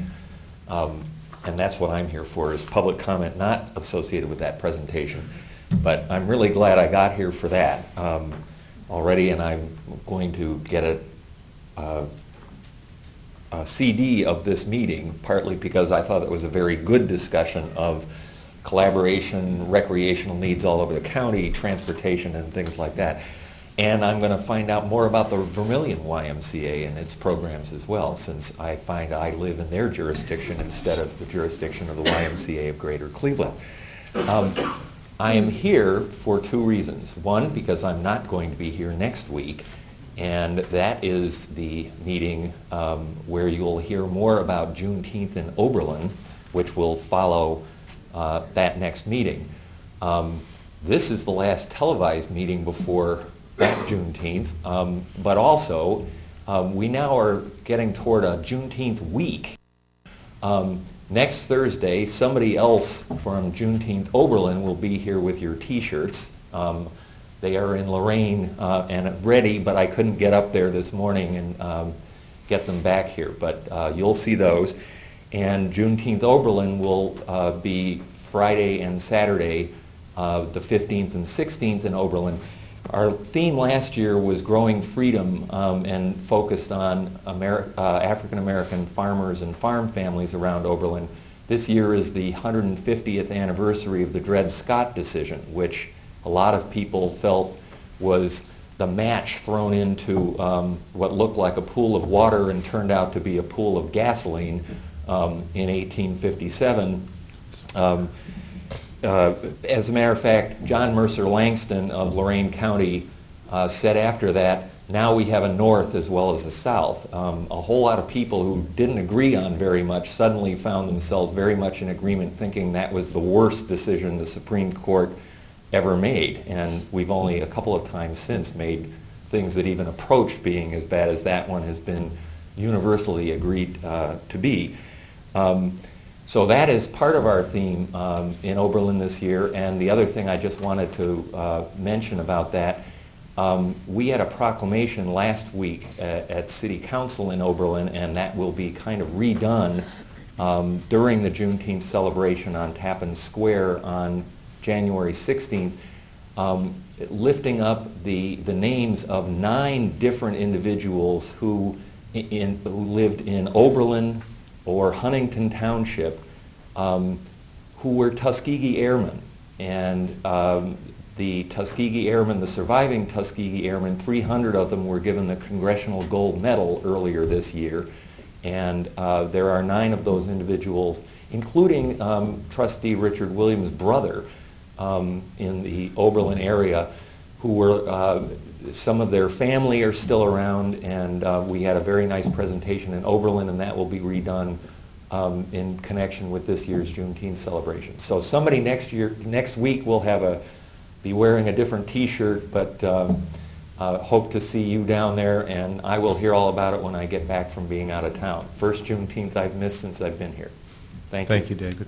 And that's what I'm here for, is public comment, not associated with that presentation. But I'm really glad I got here for that already, and I'm going to get a CD of this meeting, partly because I thought it was a very good discussion of collaboration, recreational needs all over the county, transportation, and things like that. And I'm going to find out more about the Vermilion YMCA and its programs as well, since I find I live in their jurisdiction instead of the jurisdiction of the YMCA of Greater Cleveland. I am here for two reasons. One, because I'm not going to be here next week, and that is the meeting where you'll hear more about Juneteenth in Oberlin, which will follow that next meeting. This is the last televised meeting before that Juneteenth, but also we now are getting toward a Juneteenth week. Next Thursday, somebody else from Juneteenth Oberlin will be here with your T-shirts. They are in Lorain and ready, but I couldn't get up there this morning and get them back here. But you'll see those. And Juneteenth Oberlin will be Friday and Saturday, the 15th and 16th in Oberlin. Our theme last year was growing freedom and focused on African-American farmers and farm families around Oberlin. This year is the 150th anniversary of the Dred Scott decision, which a lot of people felt was the match thrown into what looked like a pool of water and turned out to be a pool of gasoline in 1857. As a matter of fact, John Mercer Langston of Lorain County said after that, now we have a North as well as a South. A whole lot of people who didn't agree on very much suddenly found themselves very much in agreement, thinking that was the worst decision the Supreme Court ever made. And we've only a couple of times since made things that even approach being as bad as that one has been universally agreed to be. So that is part of our theme in Oberlin this year. And the other thing I just wanted to mention about that, We had a proclamation last week at City Council in Oberlin, and that will be kind of redone during the Juneteenth celebration on Tappan Square on January 16th, lifting up the names of 9 different individuals who lived in Oberlin or Huntington Township, who were Tuskegee Airmen. And the Tuskegee Airmen, the surviving Tuskegee Airmen, 300 of them were given the Congressional Gold Medal earlier this year. And there are 9 of those individuals, including Trustee Richard Williams' brother in the Oberlin area, who were, some of their family are still around, and we had a very nice presentation in Oberlin, and that will be redone in connection with this year's Juneteenth celebration. So somebody next week will be wearing a different T-shirt, but hope to see you down there, and I will hear all about it when I get back from being out of town. First Juneteenth I've missed since I've been here. Thank you. Thank you, David.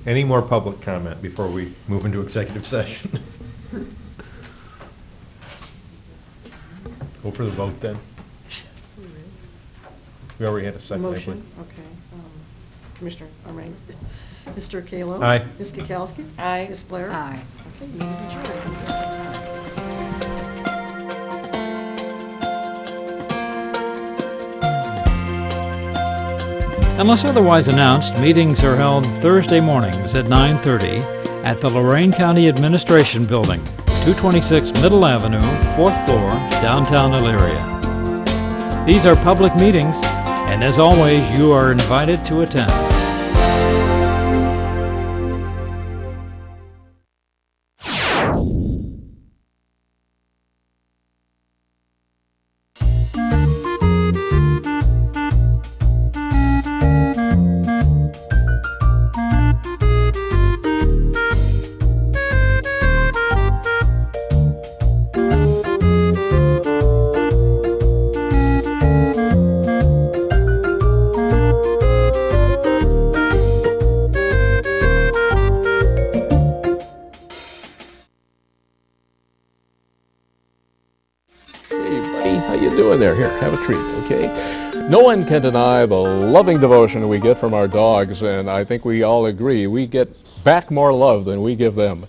Any more public comment before we move into executive session? Go for the vote then. We already had a second. Motion, okay. Commissioner Lorain. Mr. Kallo? Aye. Ms. Kukowski? Aye. Ms. Blair? Aye. Okay, meeting adjourned. Unless otherwise announced, meetings are held Thursday mornings at 9:30 at the Lorain County Administration Building, 226 Middle Avenue, 4th floor, downtown Elyria. These are public meetings, and as always, you are invited to attend. There, here, have a treat, okay? No one can deny the loving devotion we get from our dogs, and I think we all agree we get back more love than we give them.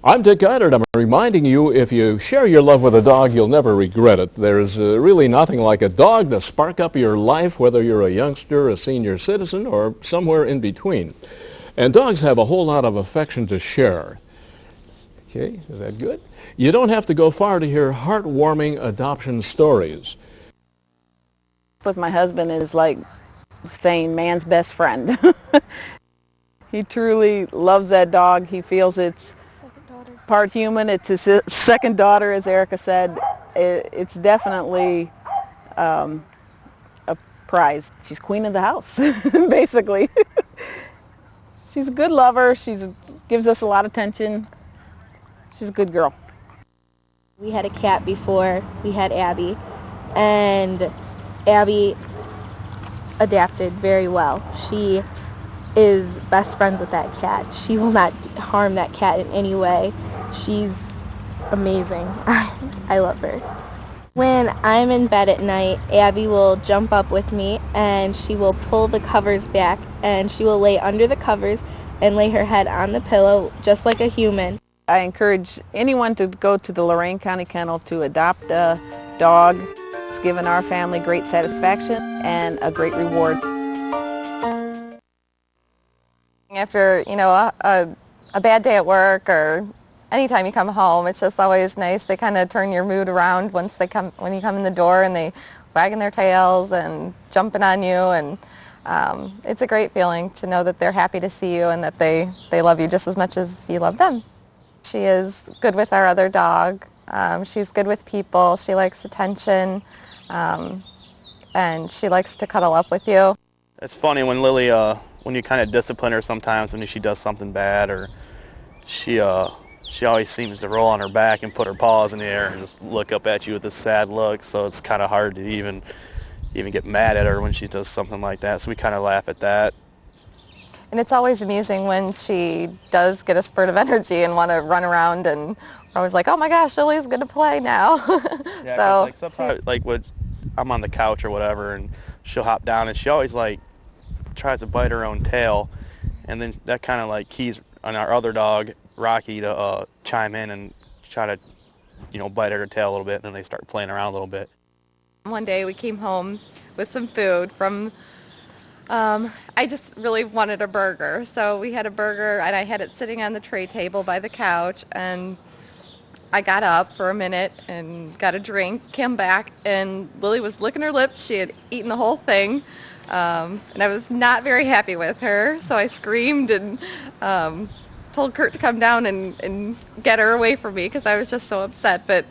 I'm Dick Goddard. I'm reminding you, if you share your love with a dog, you'll never regret it. There's really nothing like a dog to spark up your life, whether you're a youngster, a senior citizen, or somewhere in between. And dogs have a whole lot of affection to share. Okay, is that good? You don't have to go far to hear heartwarming adoption stories. With my husband is like saying man's best friend. He truly loves that dog. He feels it's part human. It's his second daughter, as Erica said. It's definitely a prize. She's queen of the house, basically. She's a good lover. She gives us a lot of attention. She's a good girl. We had a cat before we had Abby, and Abby adapted very well. She is best friends with that cat. She will not harm that cat in any way. She's amazing. I love her. When I'm in bed at night, Abby will jump up with me and she will pull the covers back and she will lay under the covers and lay her head on the pillow just like a human. I encourage anyone to go to the Lorain County Kennel to adopt a dog. It's given our family great satisfaction and a great reward. After, a bad day at work or anytime you come home, it's just always nice. They kind of turn your mood around when you come in the door and they wagging their tails and jumping on you, and it's a great feeling to know that they're happy to see you and that they love you just as much as you love them. She is good with our other dog. She's good with people. She likes attention, and she likes to cuddle up with you. It's funny when Lily, when you kind of discipline her sometimes when she does something bad, or she always seems to roll on her back and put her paws in the air and just look up at you with a sad look. So it's kind of hard to even get mad at her when she does something like that. So we kind of laugh at that. And it's always amusing when she does get a spurt of energy and want to run around, and we're always like, oh my gosh, Lily's going to play now. Yeah, 'cause, So like sometimes, like when I'm on the couch or whatever, and she'll hop down, and she always like tries to bite her own tail, and then that kind of like keys on our other dog, Rocky, to chime in and try to, bite at her tail a little bit, and then they start playing around a little bit. one day we came home with some food from, I just really wanted a burger. So we had a burger, and I had it sitting on the tray table by the couch, and I got up for a minute and got a drink, came back, and Lily was licking her lips. She had eaten the whole thing, and I was not very happy with her. So I screamed and told Kurt to come down and get her away from me because I was just so upset. But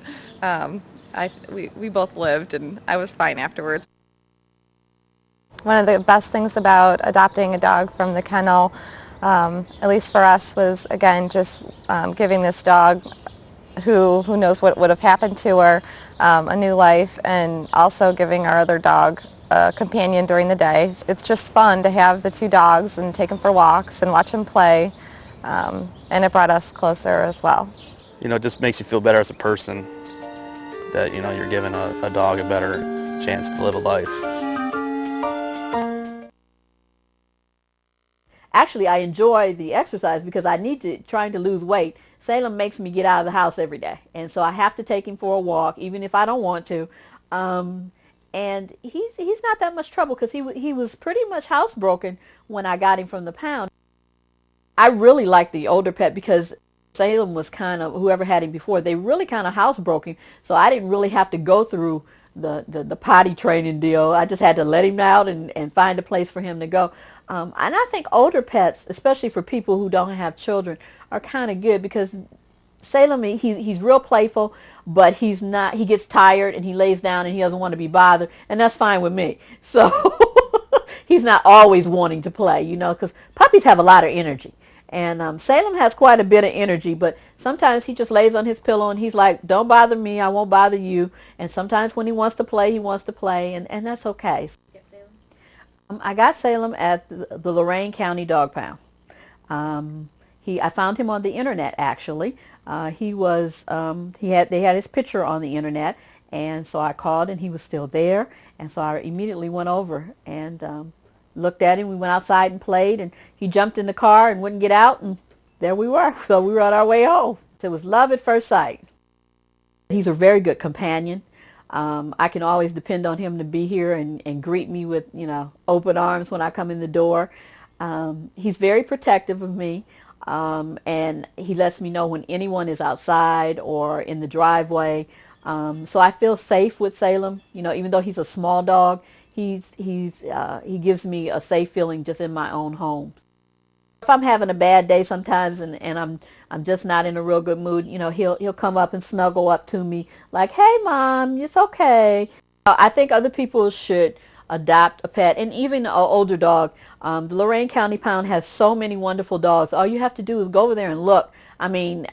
we both lived, and I was fine afterwards. One of the best things about adopting a dog from the kennel, at least for us, was, again, just giving this dog, who knows what would have happened to her, a new life, and also giving our other dog a companion during the day. It's just fun to have the two dogs and take them for walks and watch them play, and it brought us closer as well. It just makes you feel better as a person that, you're giving a dog a better chance to live a life. Actually, I enjoy the exercise because I need to, trying to lose weight. Salem makes me get out of the house every day. And so I have to take him for a walk, even if I don't want to. And he's not that much trouble because he was pretty much housebroken when I got him from the pound. I really like the older pet because Salem was kind of, whoever had him before, they really kind of housebroken. So I didn't really have to go through the potty training deal. I just had to let him out and find a place for him to go. And I think older pets, especially for people who don't have children, are kind of good because Salem, he's real playful, but he's not. He gets tired and he lays down and he doesn't want to be bothered, and that's fine with me. So he's not always wanting to play, because puppies have a lot of energy. And Salem has quite a bit of energy, but sometimes he just lays on his pillow and he's like, don't bother me, I won't bother you. And sometimes when he wants to play, and that's okay. I got Salem at the Lorain County Dog Pound. I found him on the internet, actually. They had his picture on the internet, and so I called and he was still there, and so I immediately went over and looked at him. We went outside and played, and he jumped in the car and wouldn't get out, and there we were. So we were on our way home. It was love at first sight. He's a very good companion. I can always depend on him to be here and greet me with, open arms when I come in the door. He's very protective of me, and he lets me know when anyone is outside or in the driveway. So I feel safe with Salem. Even though he's a small dog, he gives me a safe feeling just in my own home. If I'm having a bad day sometimes and I'm just not in a real good mood, he'll come up and snuggle up to me like, hey Mom, it's okay. I think other people should adopt a pet, and even an older dog. The Lorain County Pound has so many wonderful dogs. All you have to do is go over there and look. I mean,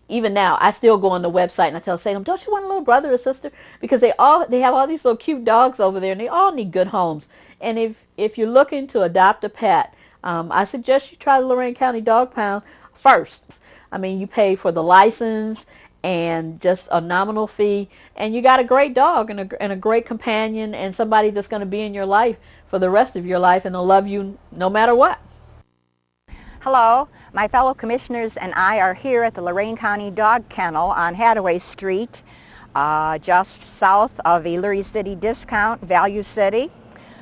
even now, I still go on the website and I tell Salem, don't you want a little brother or sister? Because they have all these little cute dogs over there, and they all need good homes. And if you're looking to adopt a pet, I suggest you try the Lorain County Dog Pound first. I mean, you pay for the license and just a nominal fee, and you got a great dog and a great companion and somebody that's going to be in your life for the rest of your life, and they'll love you no matter what. Hello, my fellow commissioners and I are here at the Lorain County Dog Kennel on Hathaway Street, just south of Elyria City Discount, Value City.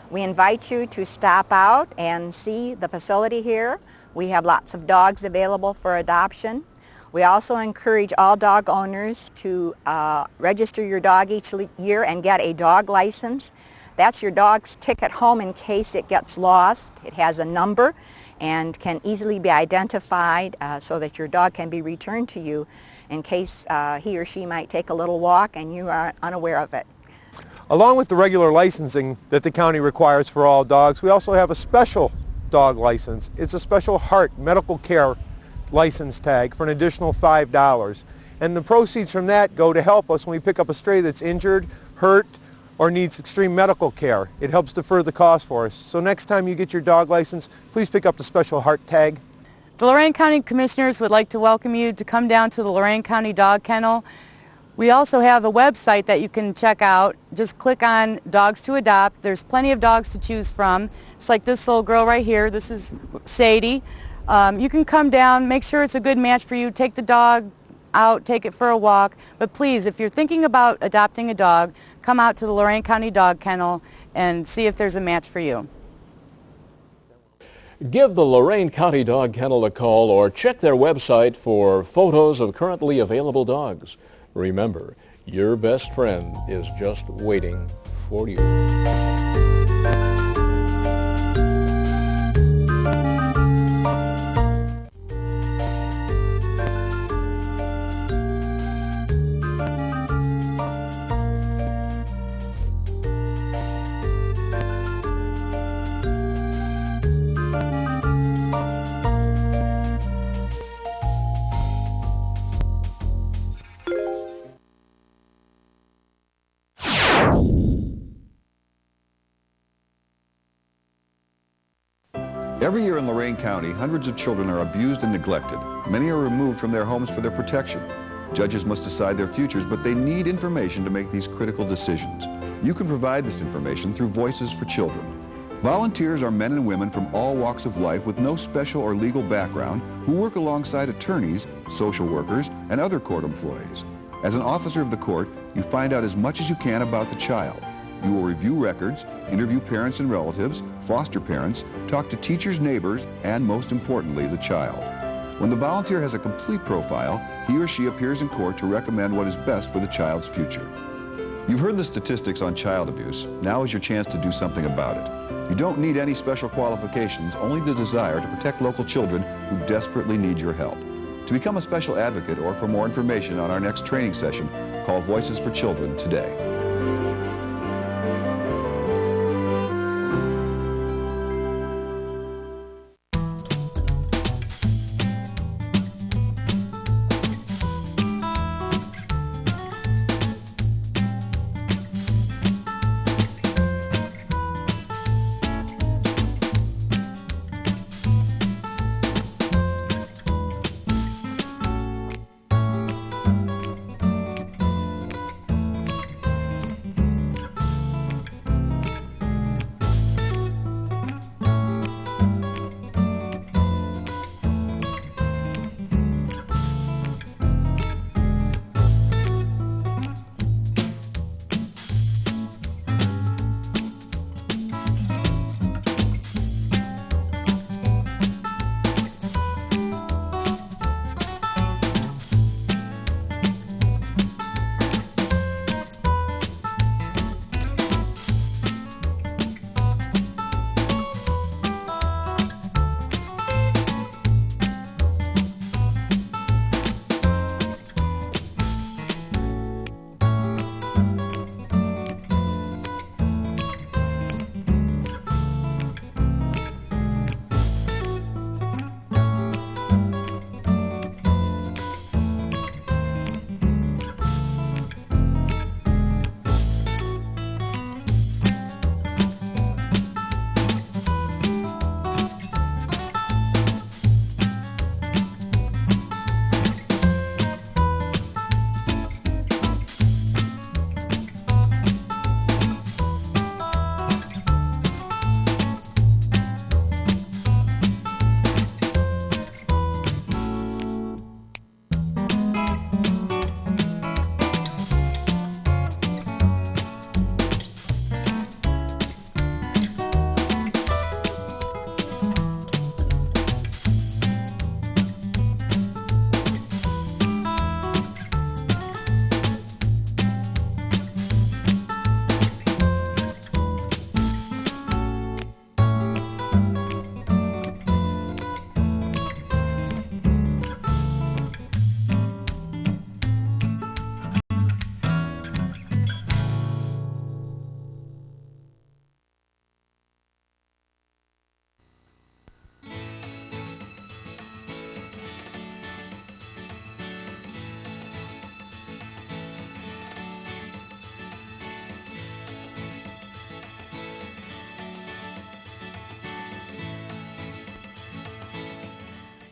We invite you to stop out and see the facility here. We have lots of dogs available for adoption. We also encourage all dog owners to register your dog each year and get a dog license. That's your dog's ticket home in case it gets lost. It has a number and can easily be identified so that your dog can be returned to you in case he or she might take a little walk and you are unaware of it. Along with the regular licensing that the county requires for all dogs, we also have a special dog license. It's a special heart medical care license tag for an additional $5. And the proceeds from that go to help us when we pick up a stray that's injured, hurt, or needs extreme medical care. It helps defer the cost for us. So next time you get your dog license, please pick up the special heart tag. The Lorain County Commissioners would like to welcome you to come down to the Lorain County Dog Kennel. We also have a website that you can check out. Just click on Dogs to Adopt. There's plenty of dogs to choose from. It's like this little girl right here. This is Sadie. You can come down, make sure it's a good match for you, take the dog out, take it for a walk. But please, if you're thinking about adopting a dog, come out to the Lorain County Dog Kennel and see if there's a match for you. Give the Lorain County Dog Kennel a call or check their website for photos of currently available dogs. Remember, your best friend is just waiting for you. Every year in Lorain County, hundreds of children are abused and neglected. Many are removed from their homes for their protection. Judges must decide their futures, but they need information to make these critical decisions. You can provide this information through Voices for Children. Volunteers are men and women from all walks of life with no special or legal background who work alongside attorneys, social workers, and other court employees. As an officer of the court, you find out as much as you can about the child. You will review records, interview parents and relatives, foster parents, talk to teachers, neighbors, and most importantly, the child. When the volunteer has a complete profile, he or she appears in court to recommend what is best for the child's future. You've heard the statistics on child abuse. Now is your chance to do something about it. You don't need any special qualifications, only the desire to protect local children who desperately need your help. To become a special advocate or for more information on our next training session, call Voices for Children today.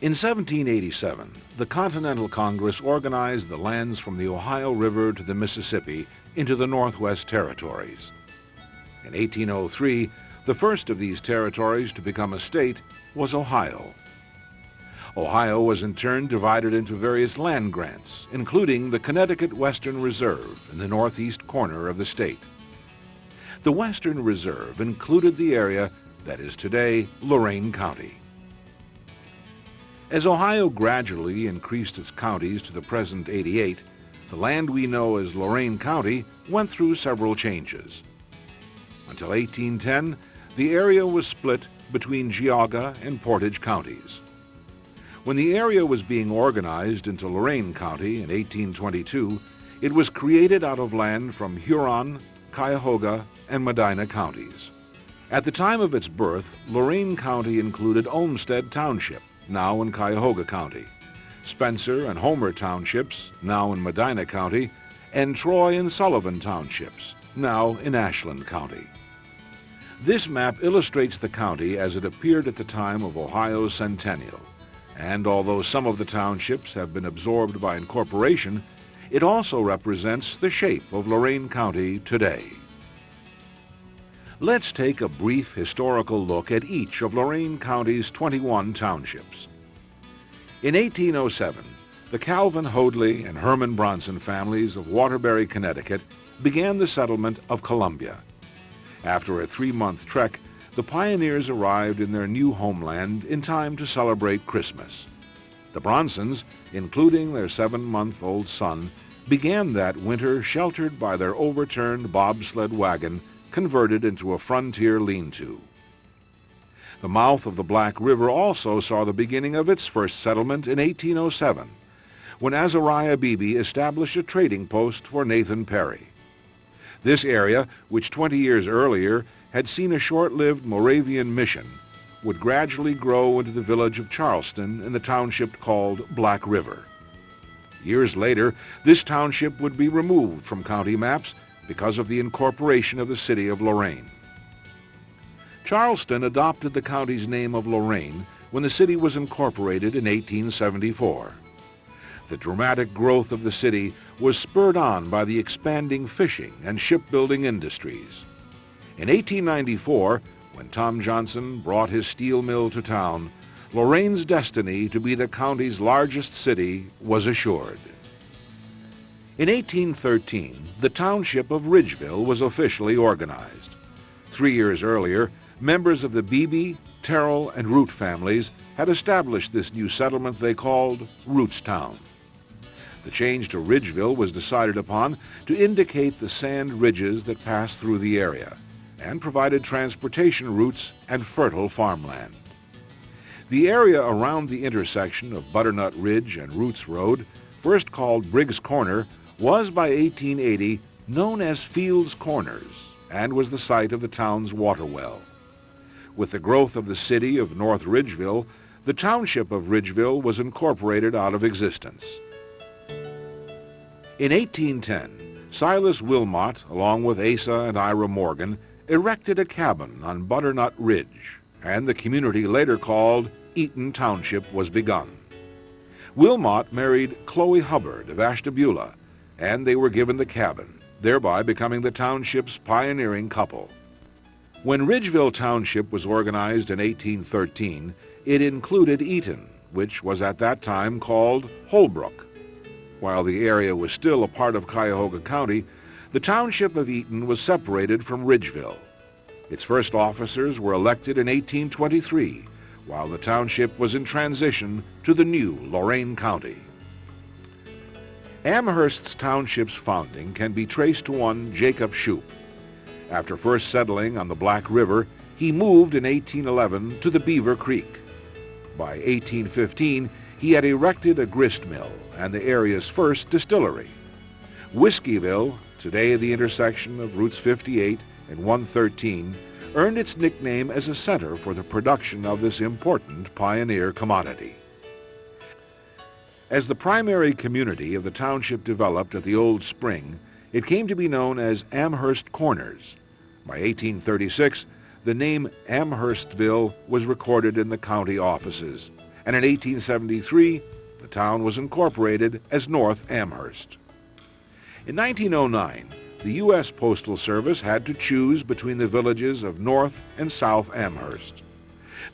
In 1787, the Continental Congress organized the lands from the Ohio River to the Mississippi into the Northwest Territories. In 1803, the first of these territories to become a state was Ohio. Ohio was in turn divided into various land grants, including the Connecticut Western Reserve in the northeast corner of the state. The Western Reserve included the area that is today Lorain County. As Ohio gradually increased its counties to the present 88, the land we know as Lorain County went through several changes. Until 1810, the area was split between Geauga and Portage counties. When the area was being organized into Lorain County in 1822, it was created out of land from Huron, Cuyahoga, and Medina counties. At the time of its birth, Lorain County included Olmsted Township, now in Cuyahoga County, Spencer and Homer Townships, now in Medina County, and Troy and Sullivan Townships, now in Ashland County. This map illustrates the county as it appeared at the time of Ohio's centennial, and although some of the townships have been absorbed by incorporation, it also represents the shape of Lorain County today. Let's take a brief historical look at each of Lorain County's 21 townships. In 1807, the Calvin Hoadley and Herman Bronson families of Waterbury, Connecticut, began the settlement of Columbia. After a 3-month trek, the pioneers arrived in their new homeland in time to celebrate Christmas. The Bronsons, including their 7-month-old son, began that winter sheltered by their overturned bobsled wagon converted into a frontier lean-to. The mouth of the Black River also saw the beginning of its first settlement in 1807, when Azariah Beebe established a trading post for Nathan Perry. This area, which 20 years earlier had seen a short-lived Moravian mission, would gradually grow into the village of Charleston in the township called Black River. Years later, this township would be removed from county maps because of the incorporation of the city of Lorain. Charleston adopted the county's name of Lorain when the city was incorporated in 1874. The dramatic growth of the city was spurred on by the expanding fishing and shipbuilding industries. In 1894, when Tom Johnson brought his steel mill to town, Lorain's destiny to be the county's largest city was assured. In 1813, the township of Ridgeville was officially organized. 3 years earlier, members of the Beebe, Terrell, and Root families had established this new settlement they called Rootstown. The change to Ridgeville was decided upon to indicate the sand ridges that passed through the area and provided transportation routes and fertile farmland. The area around the intersection of Butternut Ridge and Roots Road, first called Briggs Corner, was by 1880 known as Fields Corners and was the site of the town's water well. With the growth of the city of North Ridgeville, the township of Ridgeville was incorporated out of existence. In 1810, Silas Wilmot, along with Asa and Ira Morgan, erected a cabin on Butternut Ridge, and the community later called Eaton Township was begun. Wilmot married Chloe Hubbard of Ashtabula, and they were given the cabin, thereby becoming the township's pioneering couple. When Ridgeville Township was organized in 1813, it included Eaton, which was at that time called Holbrook. While the area was still a part of Cuyahoga County, the township of Eaton was separated from Ridgeville. Its first officers were elected in 1823, while the township was in transition to the new Lorain County. Amherst's township's founding can be traced to one Jacob Shoup. After first settling on the Black River, he moved in 1811 to the Beaver Creek. By 1815, he had erected a grist mill and the area's first distillery. Whiskeyville, today the intersection of Routes 58 and 113, earned its nickname as a center for the production of this important pioneer commodity. As the primary community of the township developed at the Old Spring, it came to be known as Amherst Corners. By 1836, the name Amherstville was recorded in the county offices, and in 1873, the town was incorporated as North Amherst. In 1909, the U.S. Postal Service had to choose between the villages of North and South Amherst.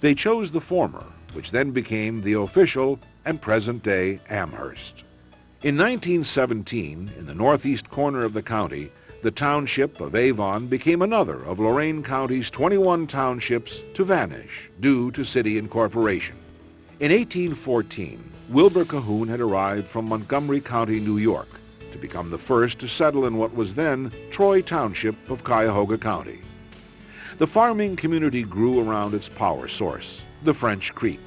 They chose the former, which then became the official and present-day Amherst. In 1917, in the northeast corner of the county, the township of Avon became another of Lorain County's 21 townships to vanish due to city incorporation. In 1814, Wilbur Cahoon had arrived from Montgomery County, New York, to become the first to settle in what was then Troy Township of Cuyahoga County. The farming community grew around its power source, the French Creek.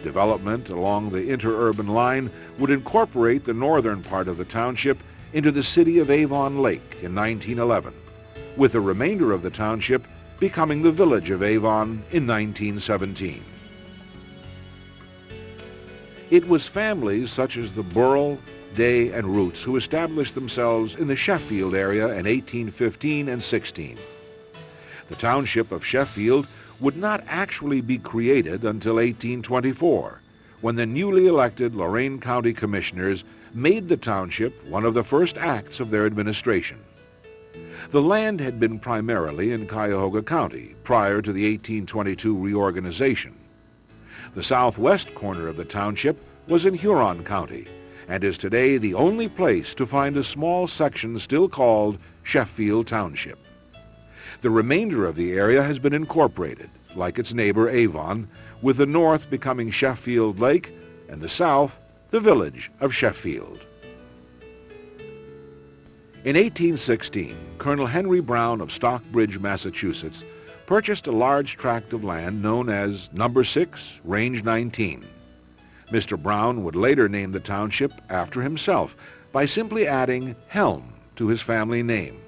Development along the interurban line would incorporate the northern part of the township into the city of Avon Lake in 1911, with the remainder of the township becoming the village of Avon in 1917. It was families such as the Burrell, Day, and Roots who established themselves in the Sheffield area in 1815 and 16. The township of Sheffield would not actually be created until 1824, when the newly elected Lorain County Commissioners made the township one of the first acts of their administration. The land had been primarily in Cuyahoga County prior to the 1822 reorganization. The southwest corner of the township was in Huron County and is today the only place to find a small section still called Sheffield Township. The remainder of the area has been incorporated, like its neighbor Avon, with the north becoming Sheffield Lake and the south the village of Sheffield. In 1816, Colonel Henry Brown of Stockbridge, Massachusetts, purchased a large tract of land known as Number 6, Range 19. Mr. Brown would later name the township after himself by simply adding Helm to his family name.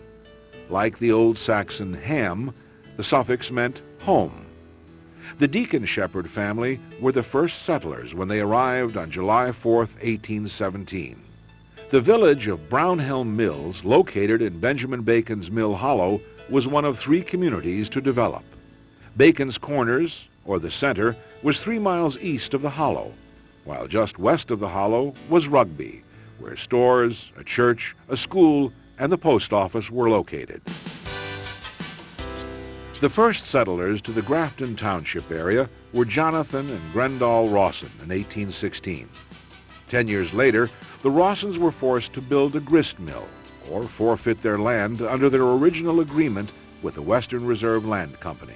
Like the Old Saxon Ham, the suffix meant home. The Deacon Shepherd family were the first settlers when they arrived on July 4, 1817. The village of Brownhelm Mills, located in Benjamin Bacon's Mill Hollow, was one of 3 communities to develop. Bacon's Corners, or the center, was 3 miles east of the hollow, while just west of the hollow was Rugby, where stores, a church, a school, and the post office were located. The first settlers to the Grafton Township area were Jonathan and Grendall Rawson in 1816. 10 years later, the Rawsons were forced to build a grist mill, or forfeit their land under their original agreement with the Western Reserve Land Company.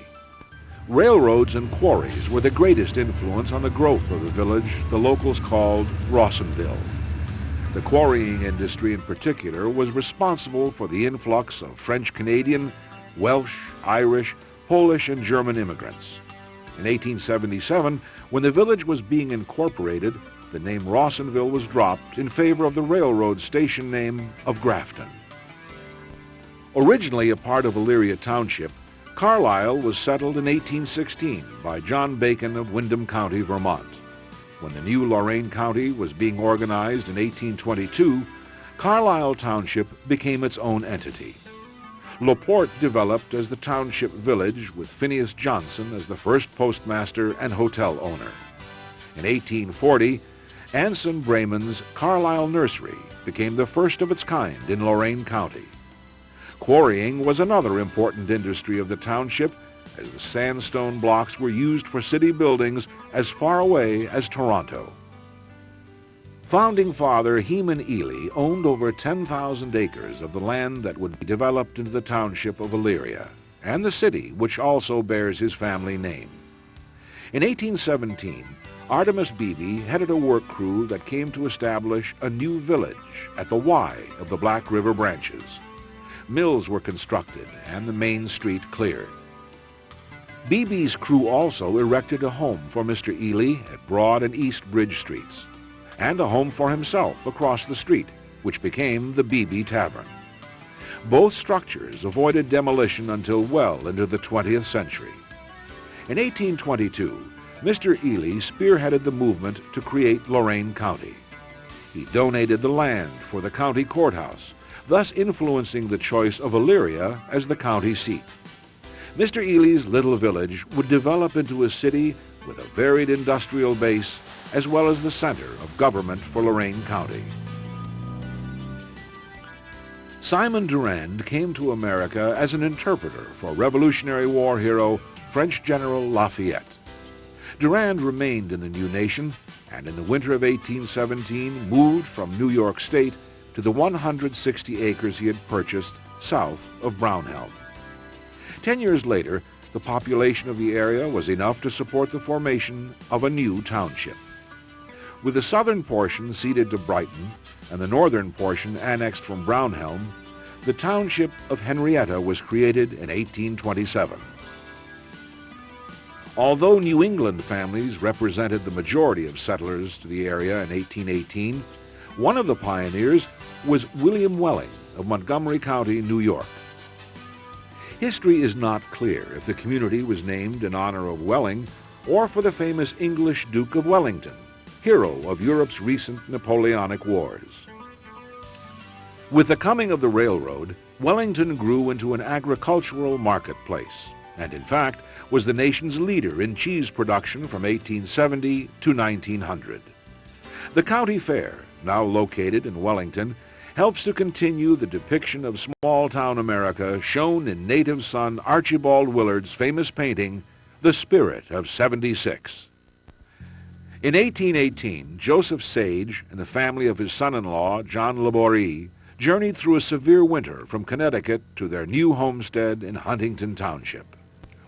Railroads and quarries were the greatest influence on the growth of the village the locals called Rawsonville. The quarrying industry in particular was responsible for the influx of French-Canadian, Welsh, Irish, Polish, and German immigrants. In 1877, when the village was being incorporated, the name Rawsonville was dropped in favor of the railroad station name of Grafton. Originally a part of Elyria Township, Carlisle was settled in 1816 by John Bacon of Windham County, Vermont. When the new Lorain County was being organized in 1822, Carlisle Township became its own entity. LaPorte developed as the township village with Phineas Johnson as the first postmaster and hotel owner. In 1840, Anson Brayman's Carlisle Nursery became the first of its kind in Lorain County. Quarrying was another important industry of the township, as the sandstone blocks were used for city buildings as far away as Toronto. Founding father Heman Ely owned over 10,000 acres of the land that would be developed into the township of Elyria, and the city which also bears his family name. In 1817, Artemus Beebe headed a work crew that came to establish a new village at the Y of the Black River branches. Mills were constructed and the main street cleared. Beebe's crew also erected a home for Mr. Ely at Broad and East Bridge Streets, and a home for himself across the street, which became the Beebe Tavern. Both structures avoided demolition until well into the 20th century. In 1822, Mr. Ely spearheaded the movement to create Lorain County. He donated the land for the county courthouse, thus influencing the choice of Elyria as the county seat. Mr. Ely's little village would develop into a city with a varied industrial base as well as the center of government for Lorain County. Simon Durand came to America as an interpreter for Revolutionary War hero French General Lafayette. Durand remained in the new nation and in the winter of 1817 moved from New York State to the 160 acres he had purchased south of Brownhelm. 10 years later, the population of the area was enough to support the formation of a new township. With the southern portion ceded to Brighton and the northern portion annexed from Brownhelm, the township of Henrietta was created in 1827. Although New England families represented the majority of settlers to the area in 1818, one of the pioneers was William Welling of Montgomery County, New York. History is not clear if the community was named in honor of Welling or for the famous English Duke of Wellington, hero of Europe's recent Napoleonic Wars. With the coming of the railroad, Wellington grew into an agricultural marketplace, and in fact was the nation's leader in cheese production from 1870 to 1900. The county fair, now located in Wellington, helps to continue the depiction of small-town America shown in native son Archibald Willard's famous painting, The Spirit of '76. In 1818, Joseph Sage and the family of his son-in-law, John Laborie, journeyed through a severe winter from Connecticut to their new homestead in Huntington Township.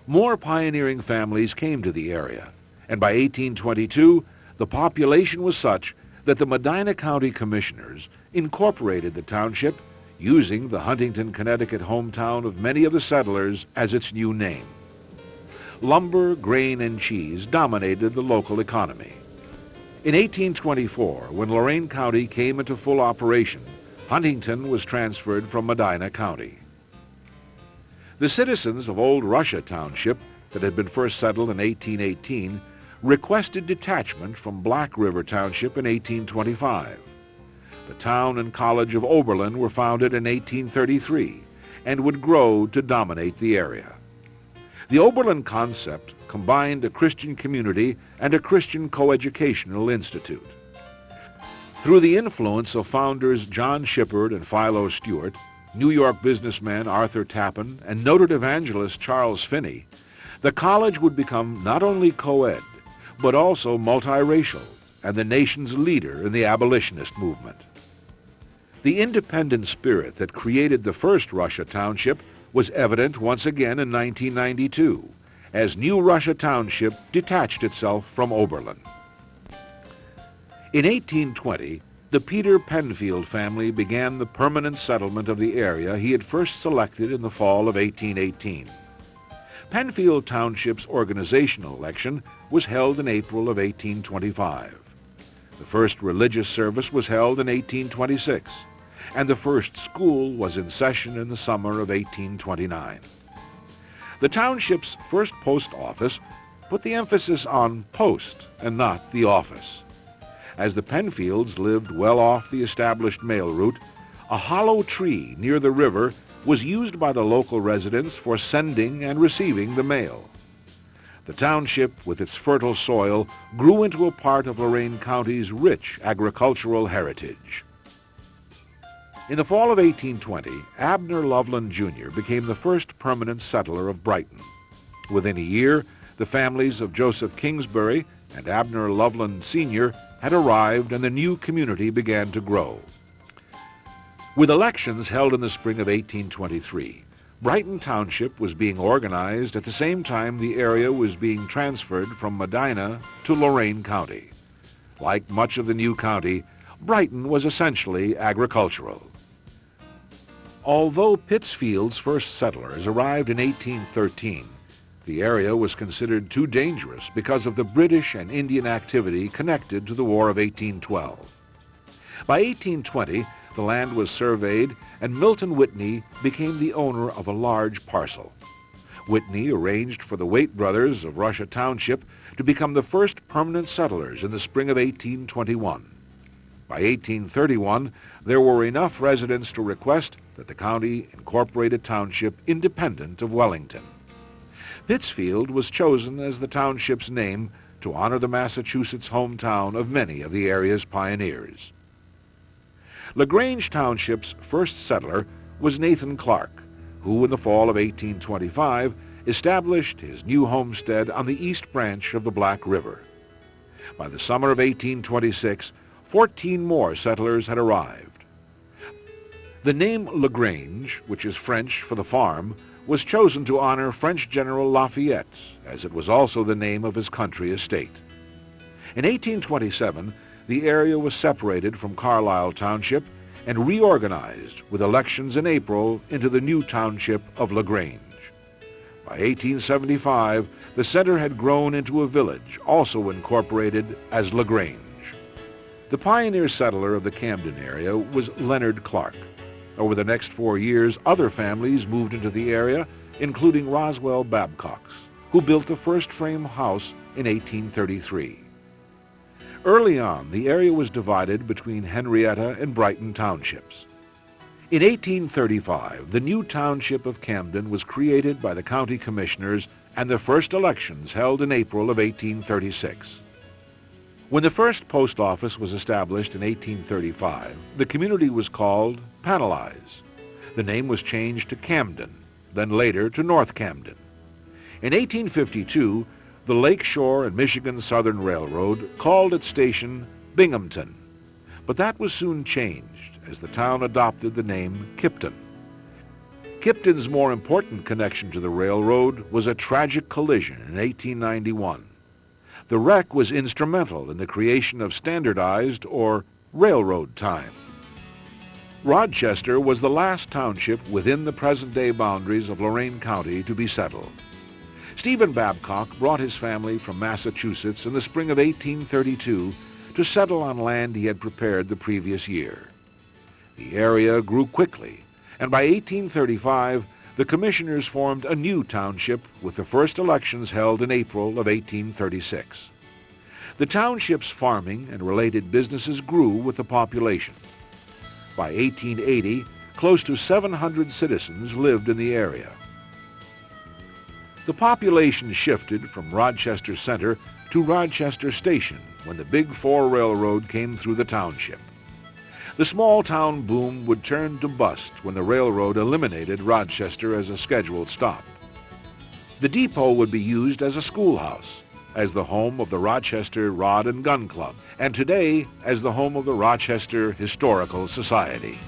More pioneering families came to the area, and by 1822, the population was such that the Medina County Commissioners incorporated the township using the Huntington, Connecticut hometown of many of the settlers as its new name. Lumber, grain, and cheese dominated the local economy. In 1824, when Lorain County came into full operation, Huntington was transferred from Medina County. The citizens of Old Russia Township, that had been first settled in 1818, requested detachment from Black River Township in 1825. The town and college of Oberlin were founded in 1833 and would grow to dominate the area. The Oberlin concept combined a Christian community and a Christian coeducational institute. Through the influence of founders John Shippard and Philo Stewart, New York businessman Arthur Tappan, and noted evangelist Charles Finney, the college would become not only co-ed, but also multiracial and the nation's leader in the abolitionist movement. The independent spirit that created the first Russia Township was evident once again in 1992, as New Russia Township detached itself from Oberlin. In 1820, the Peter Penfield family began the permanent settlement of the area he had first selected in the fall of 1818. Penfield Township's organizational election was held in April of 1825. The first religious service was held in 1826, and the first school was in session in the summer of 1829. The township's first post office put the emphasis on post and not the office. As the Penfields lived well off the established mail route, a hollow tree near the river was used by the local residents for sending and receiving the mail. The township, with its fertile soil, grew into a part of Lorain County's rich agricultural heritage. In the fall of 1820, Abner Loveland, Jr. became the first permanent settler of Brighton. Within a year, the families of Joseph Kingsbury and Abner Loveland, Sr. had arrived and the new community began to grow. With elections held in the spring of 1823, Brighton Township was being organized at the same time the area was being transferred from Medina to Lorain County. Like much of the new county, Brighton was essentially agricultural. Although Pittsfield's first settlers arrived in 1813, the area was considered too dangerous because of the British and Indian activity connected to the War of 1812. By 1820, the land was surveyed and Milton Whitney became the owner of a large parcel. Whitney arranged for the Waite brothers of Russia Township to become the first permanent settlers in the spring of 1821. By 1831, there were enough residents to request that the county incorporate a township independent of Wellington. Pittsfield was chosen as the township's name to honor the Massachusetts hometown of many of the area's pioneers. LaGrange Township's first settler was Nathan Clark, who in the fall of 1825 established his new homestead on the east branch of the Black River. By the summer of 1826, 14 more settlers had arrived. The name LaGrange, which is French for the farm, was chosen to honor French General Lafayette, as it was also the name of his country estate. In 1827, the area was separated from Carlisle Township and reorganized with elections in April into the new township of LaGrange. By 1875, the center had grown into a village, also incorporated as LaGrange. The pioneer settler of the Camden area was Leonard Clark. Over the next 4 years, other families moved into the area, including Roswell Babcocks, who built the first frame house in 1833. Early on, the area was divided between Henrietta and Brighton townships. In 1835, the new township of Camden was created by the county commissioners and the first elections held in April of 1836. When the first post office was established in 1835, the community was called Panelise. The name was changed to Camden, then later to North Camden. In 1852, the Lake Shore and Michigan Southern Railroad called its station Binghamton, but that was soon changed as the town adopted the name Kipton. Kipton's more important connection to the railroad was a tragic collision in 1891. The wreck was instrumental in the creation of standardized or railroad time. Rochester was the last township within the present-day boundaries of Lorain County to be settled. Stephen Babcock brought his family from Massachusetts in the spring of 1832 to settle on land he had prepared the previous year. The area grew quickly, and by 1835, the commissioners formed a new township with the first elections held in April of 1836. The township's farming and related businesses grew with the population. By 1880, close to 700 citizens lived in the area. The population shifted from Rochester Center to Rochester Station when the Big Four Railroad came through the township. The small-town boom would turn to bust when the railroad eliminated Rochester as a scheduled stop. The depot would be used as a schoolhouse, as the home of the Rochester Rod and Gun Club, and today as the home of the Rochester Historical Society.